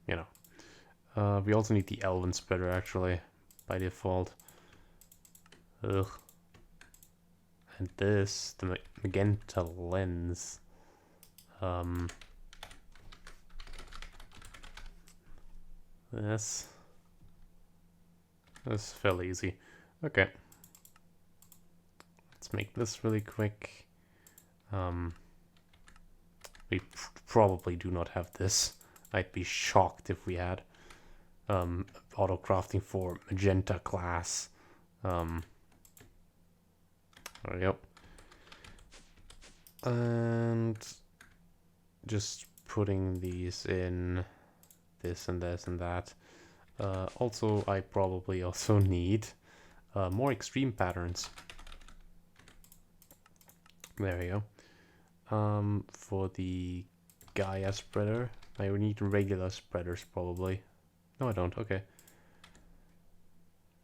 [SPEAKER 1] you know. We also need the Elven spreader, actually, by default. Ugh. And this, the magenta lens. This is fairly easy. Okay. Let's make this really quick. We probably do not have this. I'd be shocked if we had auto crafting for magenta class. There we go. And just putting these in this and this and that. Also, I probably also need more extreme patterns. There we go. For the Gaia spreader, I need regular spreaders probably. No, I don't. Okay.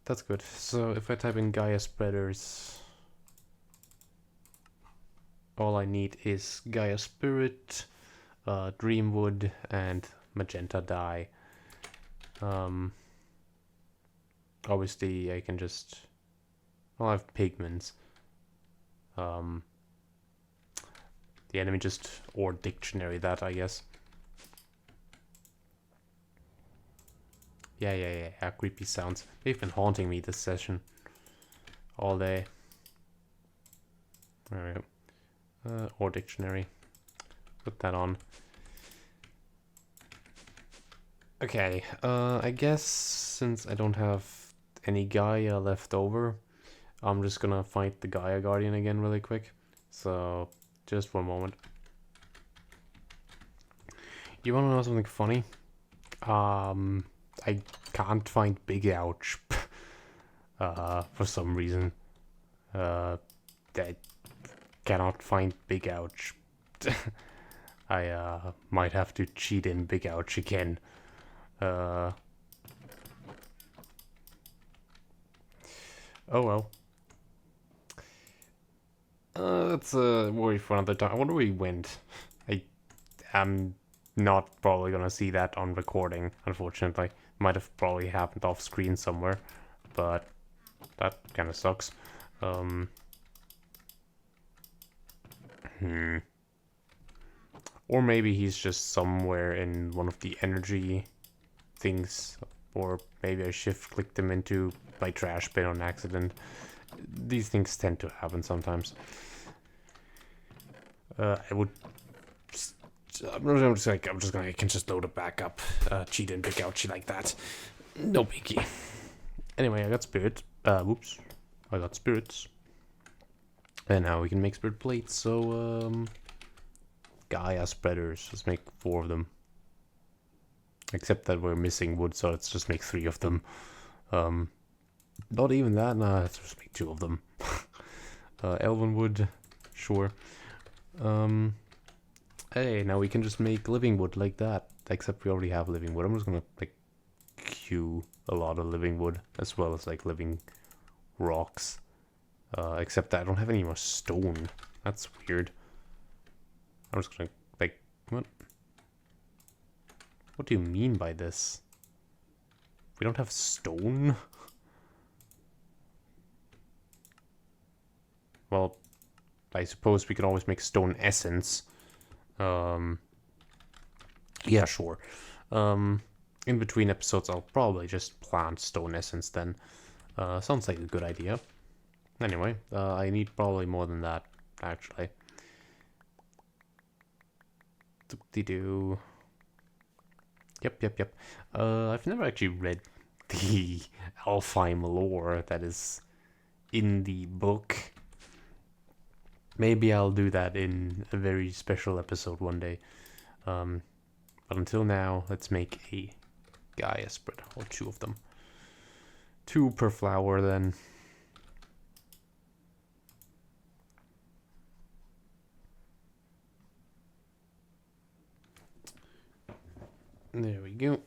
[SPEAKER 1] That's good. So if I type in Gaia spreaders, all I need is Gaia Spirit, Dreamwood, and Magenta Dye. Obviously, I can just... I'll have pigments. The enemy just... Or dictionary that, I guess. Yeah, creepy sounds. They've been haunting me this session. All day. There we go. Or dictionary. Put that on. Okay, I guess since I don't have any Gaia left over, I'm just gonna fight the Gaia Guardian again really quick. So, just for a moment. You wanna know something funny? I can't find Big Ouch. For some reason. I cannot find Big Ouch. I might have to cheat in Big Ouch again. Oh well. That's a worry for another time. I wonder where he went. I am not probably gonna see that on recording, unfortunately. Might have probably happened off screen somewhere, but that kind of sucks. Or maybe he's just somewhere in one of the energy things, or maybe I shift-clicked him into my trash bin on accident. These things tend to happen sometimes. I can just load it back up, cheat and pick out shit like that. No biggie. Anyway, I got spirit. Whoops. I got spirits. And now we can make spirit plates, so, Gaia spreaders. Let's make 4 of them. Except that we're missing wood, so let's just make 3 of them. Not even that, nah, let's just make 2 of them. Elven wood, sure. Hey, now we can just make living wood like that. Except we already have living wood. I'm just gonna, like, queue a lot of living wood, as well as, like, living rocks. Except that I don't have any more stone. That's weird. I'm just gonna, like, what? What do you mean by this? We don't have stone? Well, I suppose we could always make stone essence. Yeah, sure. In between episodes, I'll probably just plant stone essence then. Sounds like a good idea. Anyway, I need probably more than that, actually. Do. Yep. I've never actually read the Alfheim lore that is in the book. Maybe I'll do that in a very special episode one day. But until now, let's make a Gaia spread, or 2 of them. 2 per flower, then. There we go.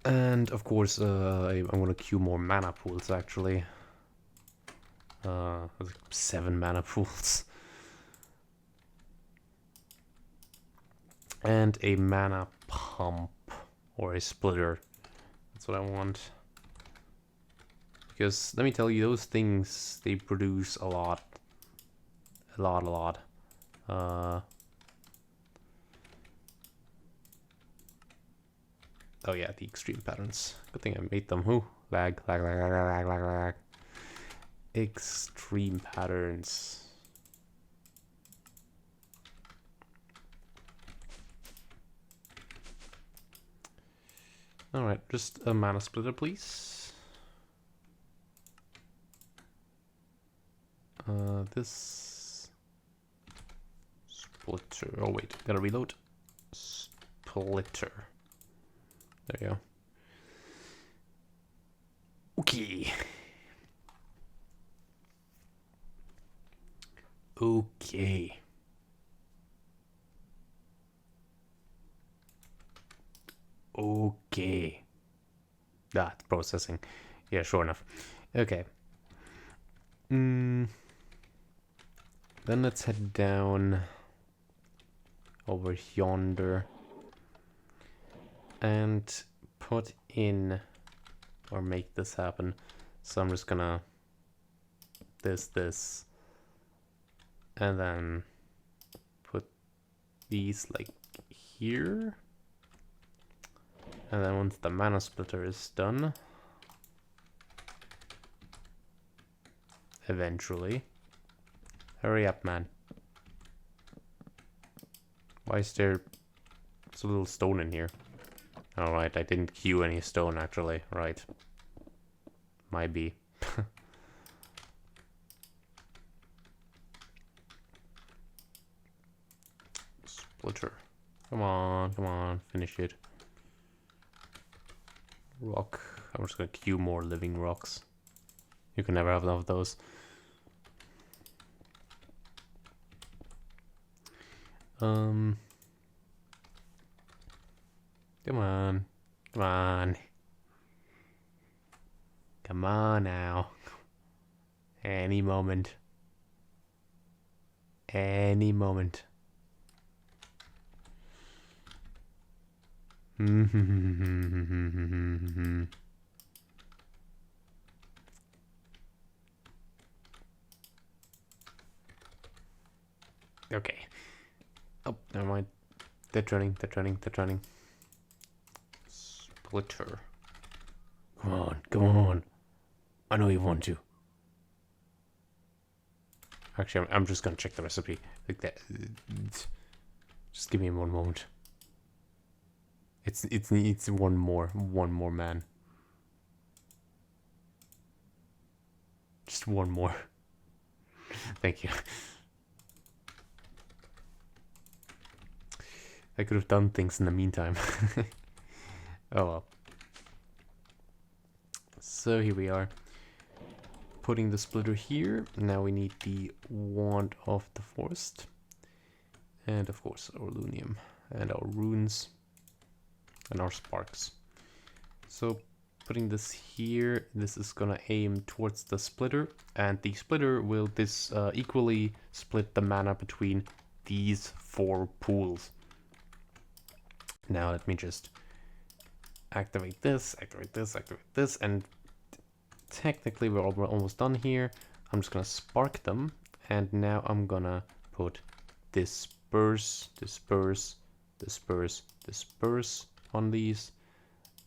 [SPEAKER 1] And of course, I'm gonna queue more mana pools actually. 7 mana pools. And a mana pump, or a splitter. That's what I want. Because let me tell you, those things, they produce a lot. A lot. Oh yeah, the extreme patterns. Good thing I made them. Ooh, lag. Extreme patterns. Alright, just a mana splitter, please. This splitter. Oh wait, gotta reload. Splitter. There you go. Okay. Okay. Okay. Ah, it's processing. Yeah, sure enough. Okay. Then let's head down over yonder and put in or make this happen. So I'm just gonna this, and then put these like here. And then once the mana splitter is done, eventually. Hurry up, man. Why is there a little stone in here? Alright, I didn't queue any stone actually, right. Might be. Splitter. Come on, finish it. Rock. I'm just gonna queue more living rocks. You can never have enough of those. Come on. Come on. Come on now. Any moment. Any moment. Okay. Oh, never mind. They're turning. Splitter. Come on. I know you want to. Actually, I'm just gonna check the recipe like that. Just give me one moment. It needs one more man. Just one more. Thank you. I could have done things in the meantime. Oh well. So here we are. Putting the splitter here. Now we need the Wand of the Forest. And of course our Lunium. And our runes. And our sparks. So putting this here, this is gonna aim towards the splitter. And the splitter will equally split the mana between these 4 pools. Now let me just activate this, and technically we're almost done here. I'm just gonna spark them, and now I'm gonna put disperse on these,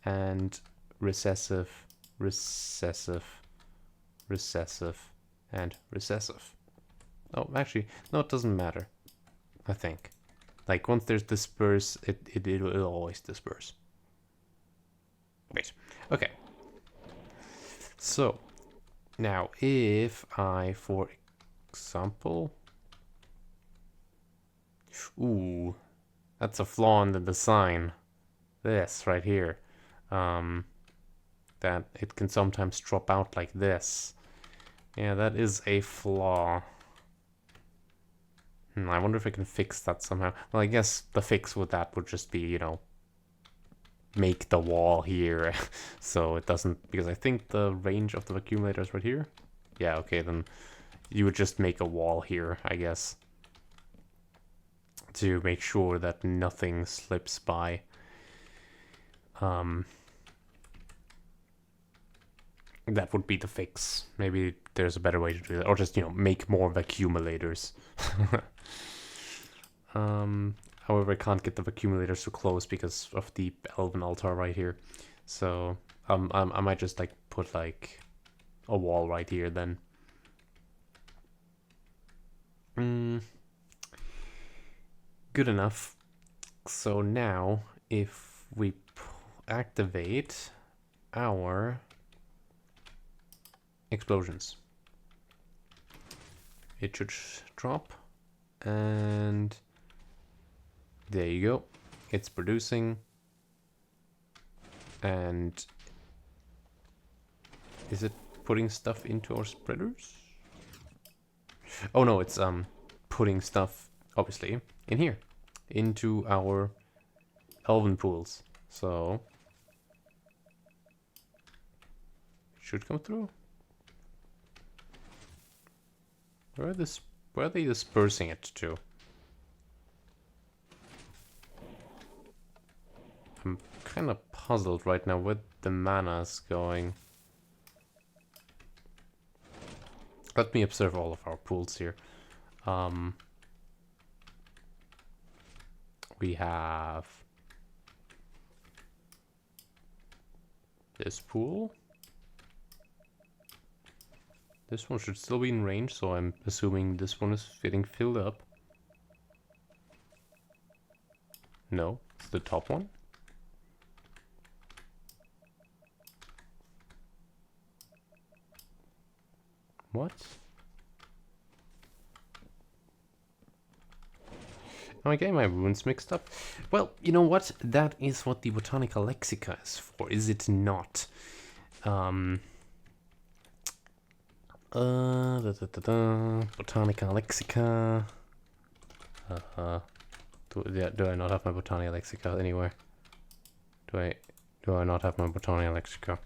[SPEAKER 1] and recessive, and recessive. Oh, actually, no, it doesn't matter, I think. Like, once there's disperse, it'll always disperse. Wait, okay. So, now if I, for example... Ooh, that's a flaw in the design. This right here. That it can sometimes drop out like this. Yeah, that is a flaw. I wonder if I can fix that somehow. Well, I guess the fix with that would just be, you know, make the wall here so it doesn't, because I think the range of the accumulator is right here. Yeah, okay, then you would just make a wall here, I guess, to make sure that nothing slips by. That would be the fix. Maybe there's a better way to do that, or just, you know, make more of accumulators. However, I can't get the accumulators to close because of the Elven altar right here. So I might just like put like a wall right here then. Good enough. So now, if we activate our explosions, it should drop, and there you go. It's producing, and is it putting stuff into our spreaders? Oh no, it's putting stuff obviously in here into our elven pools. So it should come through. Where are they dispersing it to? I'm kind of puzzled right now where the mana's going. Let me observe all of our pools here. We have this pool. This one should still be in range, so I'm assuming this one is getting filled up. No, it's the top one. What? Am I getting my runes mixed up? Well, you know what? That is what the Botanica Lexica is for, is it not? Botanica Lexica. Do I not have my Botanica Lexica anywhere? Do I not have my Botanica Lexica?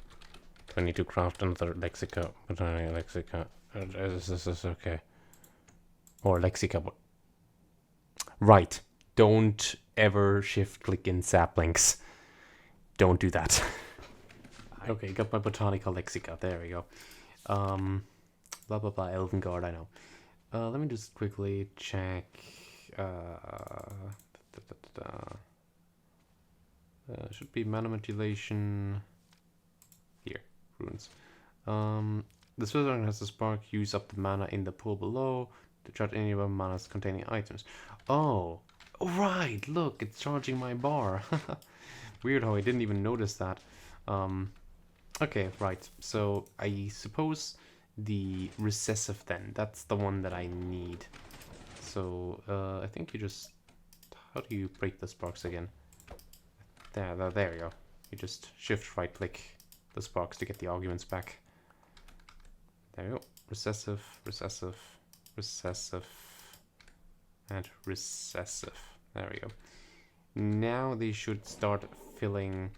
[SPEAKER 1] Do I need to craft another Lexica? Botanica Lexica. This is okay. Or Lexica. Right. Don't ever shift click in saplings. Don't do that. Okay, got my Botanica Lexica. There we go. Blah blah blah. Elven Guard, I know. Let me just quickly check. Should be mana mutilation. Here, runes. The Switzerland has the spark. Use up the mana in the pool below to charge any of the manas containing items. Oh, right. Look, it's charging my bar. Weird how I didn't even notice that. Okay, right. So I suppose the recessive then, that's the one that I need. So I think you just, how do you break the sparks again? There you go. You just shift right click the sparks to get the arguments back. There you go. Recessive, recessive, recessive, and recessive. There we go. Now they should start filling.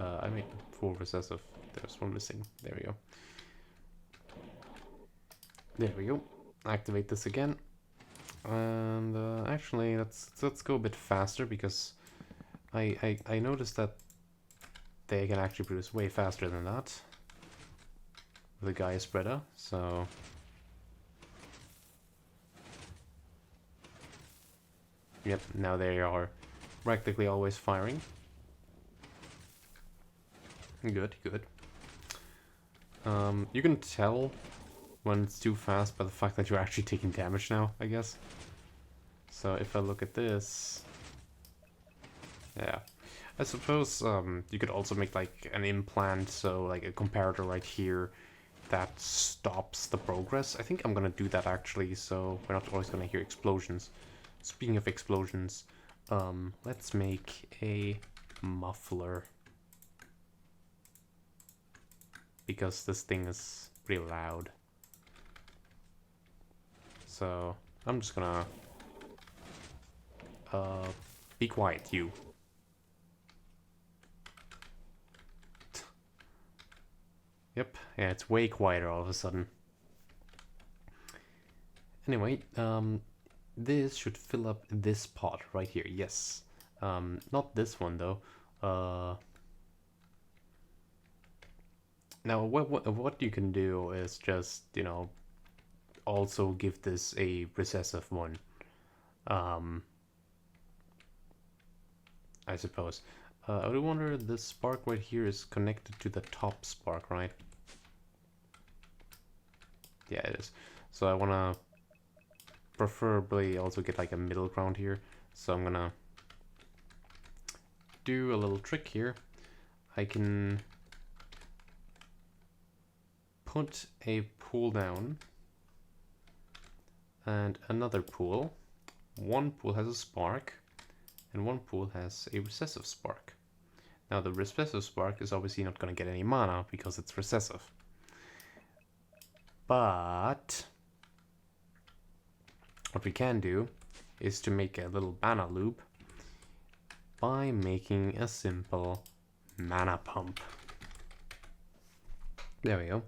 [SPEAKER 1] I made 4 recessive. There's one missing. There we go. There we go. Activate this again. And actually, let's go a bit faster because I noticed that they can actually produce way faster than that. The Gaia spreader, so yep, now they are practically always firing. Good, good. You can tell when it's too fast by the fact that you're actually taking damage now, I guess. So if I look at this, yeah, I suppose you could also make like an implant, so like a comparator right here that stops the progress. I think I'm gonna do that actually, so we're not always gonna hear explosions. Speaking of explosions, let's make a muffler, because this thing is pretty loud. So I'm just gonna be quiet, you. Yep, yeah, it's way quieter all of a sudden. Anyway, this should fill up this pot right here, yes. Not this one though. Now what you can do is just, you know, also give this a recessive one. I suppose. I do wonder, this spark right here is connected to the top spark, right? Yeah, it is. So I wanna preferably also get like a middle ground here. So I'm gonna do a little trick here. I can put a pool down and another pool. One pool has a spark and one pool has a recessive spark. Now the recessive spark is obviously not going to get any mana because it's recessive. But what we can do is to make a little mana loop by making a simple mana pump. There we go.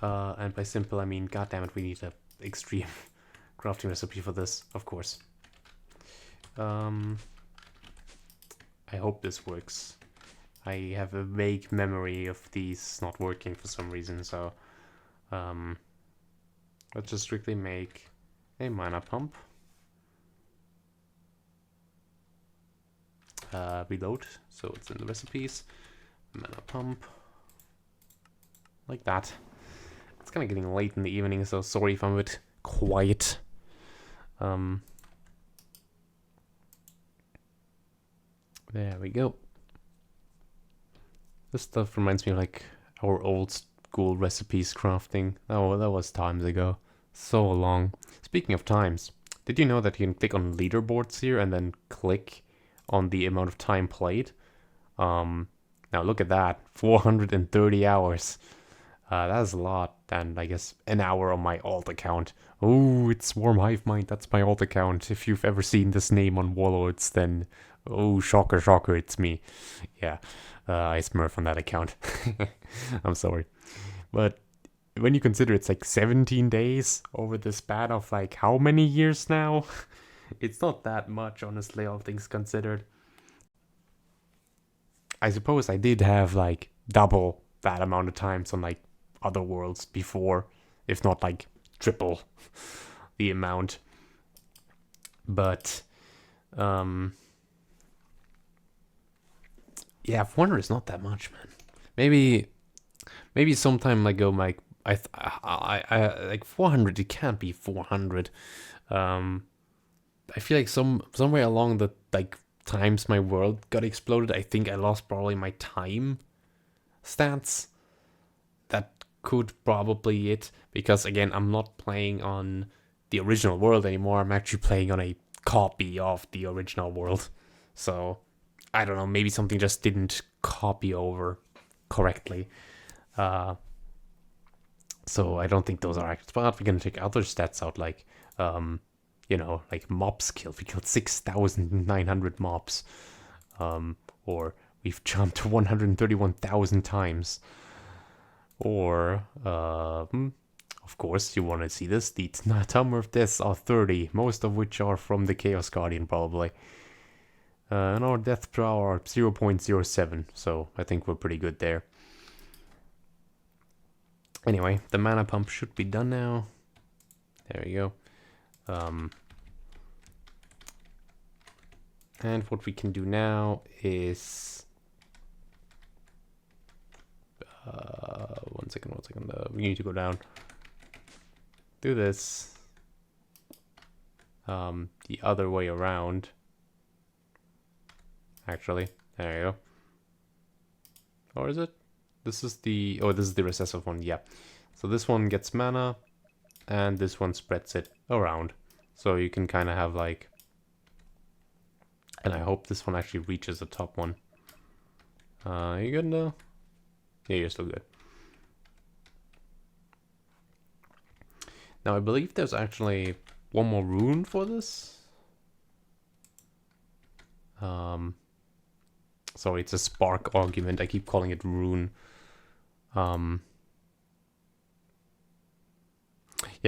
[SPEAKER 1] And by simple I mean, goddammit, we need an extreme crafting recipe for this, of course. I hope this works. I have a vague memory of these not working for some reason, so let's just strictly make a mana pump. Reload, so it's in the recipes. Mana pump. Like that. It's kind of getting late in the evening, so sorry if I'm a bit quiet. There we go. This stuff reminds me of like our old school recipes crafting. Oh, that was times ago. So long. Speaking of times, did you know that you can click on leaderboards here and then click on the amount of time played? Now look at that, 430 hours. That's a lot, and I guess an hour on my alt account. Oh, it's Swarm Hive Mind, that's my alt account. If you've ever seen this name on Warlords, then oh, shocker, shocker, it's me. Yeah, I smurf on that account. I'm sorry. But when you consider it's like 17 days over the span of like how many years now? It's not that much, honestly, all things considered. I suppose I did have like double that amount of times on like other worlds before, if not like triple the amount. But yeah, 400 is not that much, man. Maybe sometime ago, like I like 400. It can't be 400. I feel like somewhere along the like times my world got exploded, I think I lost probably my time stats. That could probably it, because again, I'm not playing on the original world anymore. I'm actually playing on a copy of the original world. So I don't know, maybe something just didn't copy over correctly. So I don't think those are accurate. But we can check other stats out, like you know, like mobs killed. We killed 6,900 mobs. Or we've jumped 131,000 times. Or, of course, you want to see this. The number of deaths are 30, most of which are from the Chaos Guardian, probably. And our death per hour are 0.07, so I think we're pretty good there. Anyway, the mana pump should be done now. There we go. And what we can do now is one second, we need to go down. Do this the other way around. Actually, there you go. Or is it? This is the recessive one, yeah. So this one gets mana, and this one spreads it around. So you can kind of have like, and I hope this one actually reaches the top one. You good now? Yeah, you're still good. Now I believe there's actually one more rune for this. Sorry, it's a spark argument. I keep calling it rune. Yeah,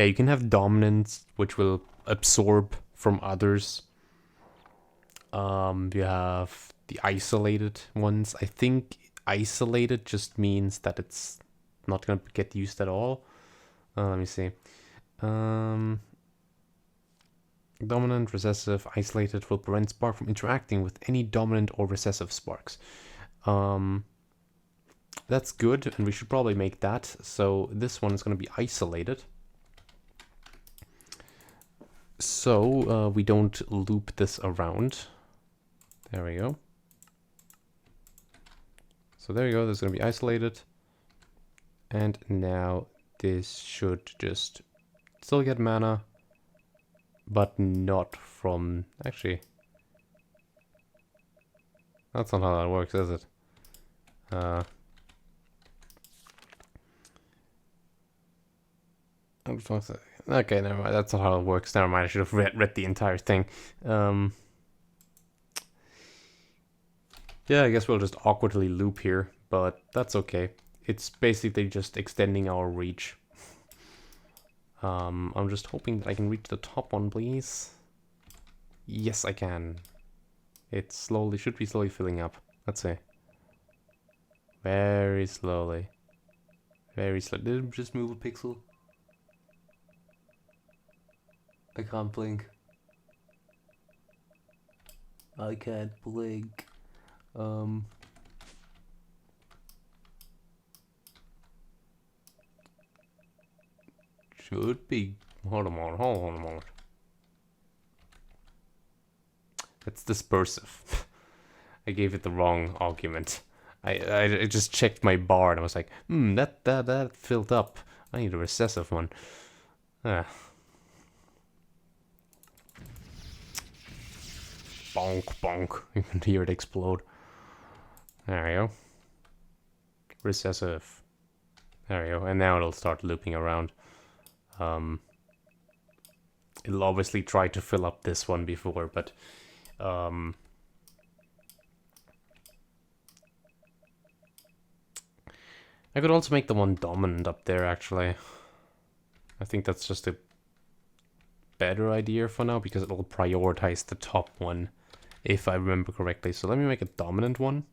[SPEAKER 1] you can have dominance, which will absorb from others. You have the isolated ones. I think isolated just means that it's not going to get used at all. Let me see. Dominant, recessive, isolated will prevent spark from interacting with any dominant or recessive sparks. That's good, and we should probably make that. So this one is going to be isolated. So we don't loop this around. There we go. So there you go, this is going to be isolated. And now this should just still get mana, but not from... Actually, that's not how that works, is it? Okay, never mind. That's not how it works. Never mind. I should have read the entire thing. Yeah, I guess we'll just awkwardly loop here, but that's okay. It's basically just extending our reach. I'm just hoping that I can reach the top one, please. Yes, I can. It should be slowly filling up. Let's see. Very slowly. Very slowly. Did it just move a pixel? I can't blink. I can't blink. Should be. Hold on a moment. It's dispersive. I gave it the wrong argument. I just checked my bar and I was like, that filled up. I need a recessive one. Ah. Bonk, bonk. You can hear it explode. There we go. Recessive. There we go. And now it'll start looping around. It'll obviously try to fill up this one before, but I could also make the one dominant up there, actually. I think that's just a better idea for now, because it'll prioritize the top one, if I remember correctly. So let me make a dominant one.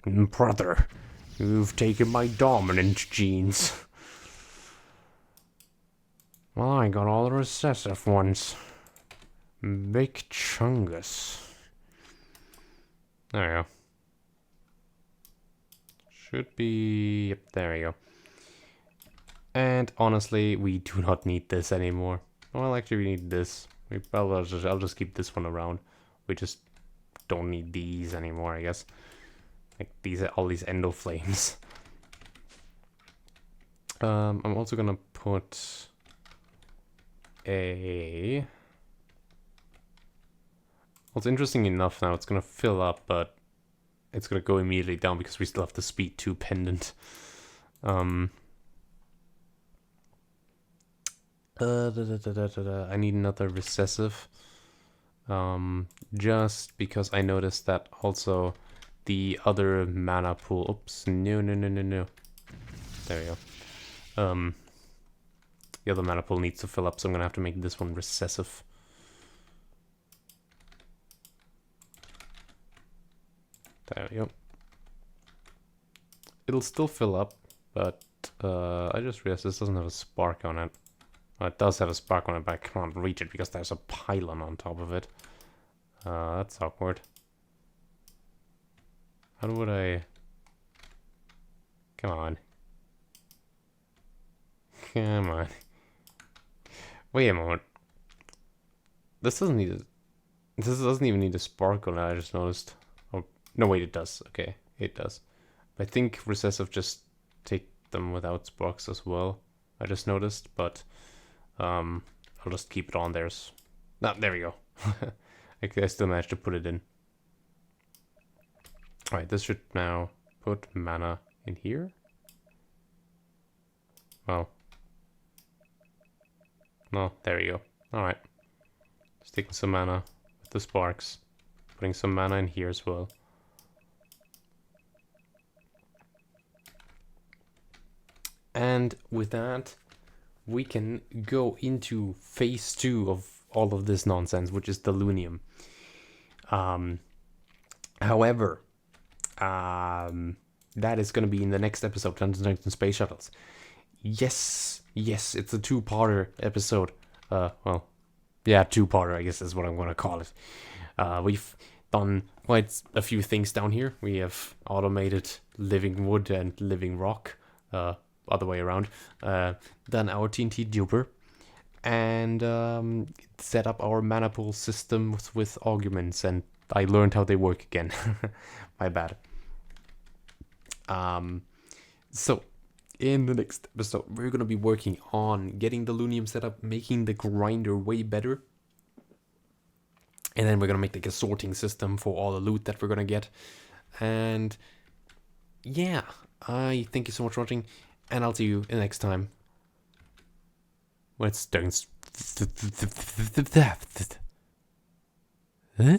[SPEAKER 1] Brother, you've taken my dominant genes. Well, I got all the recessive ones. Big chungus. There we go. Should be... Yep, there we go. And honestly, we do not need this anymore. Well, actually, we need this. I'll just keep this one around. We just don't need these anymore, I guess. Like, these are all these endo flames. I'm also gonna put a... Well, it's interesting enough now, it's gonna fill up, but it's gonna go immediately down because we still have the speed 2 pendant. I need another recessive. Just because I noticed that also the other mana pool... Oops, no. There we go. The other mana pool needs to fill up, so I'm gonna have to make this one recessive. There we go. It'll still fill up, but I just realized this doesn't have a spark on it. Well, it does have a spark on it, but I can't reach it because there's a pylon on top of it. That's awkward. How would I... Come on. Come on. Wait a moment. This doesn't need a... This doesn't even need a spark on it, I just noticed. Oh, no, wait, it does. Okay, it does. I think recessive just take them without sparks as well. I just noticed, but... I'll just keep it on there. No, there we go. I still managed to put it in. Alright, this should now put mana in here. Well. No, there we go. Alright. Just taking some mana with the sparks. Putting some mana in here as well. And with that, we can go into phase 2 of all of this nonsense, which is the Lunium. However, that is going to be in the next episode, Dungeons & Dragons Space Shuttles. Yes, it's a two-parter episode. Well, yeah, two-parter, I guess is what I'm going to call it. We've done quite a few things down here. We have automated living wood and living rock. other way around. Done our TNT duper and set up our mana pool systems with arguments, and I learned how they work again. My bad. So in the next episode, we're gonna be working on getting the Lunium set up, making the grinder way better. And then we're gonna make like a sorting system for all the loot that we're gonna get. And yeah, I thank you so much for watching, and I'll see you in the next time. Let's dance. Huh?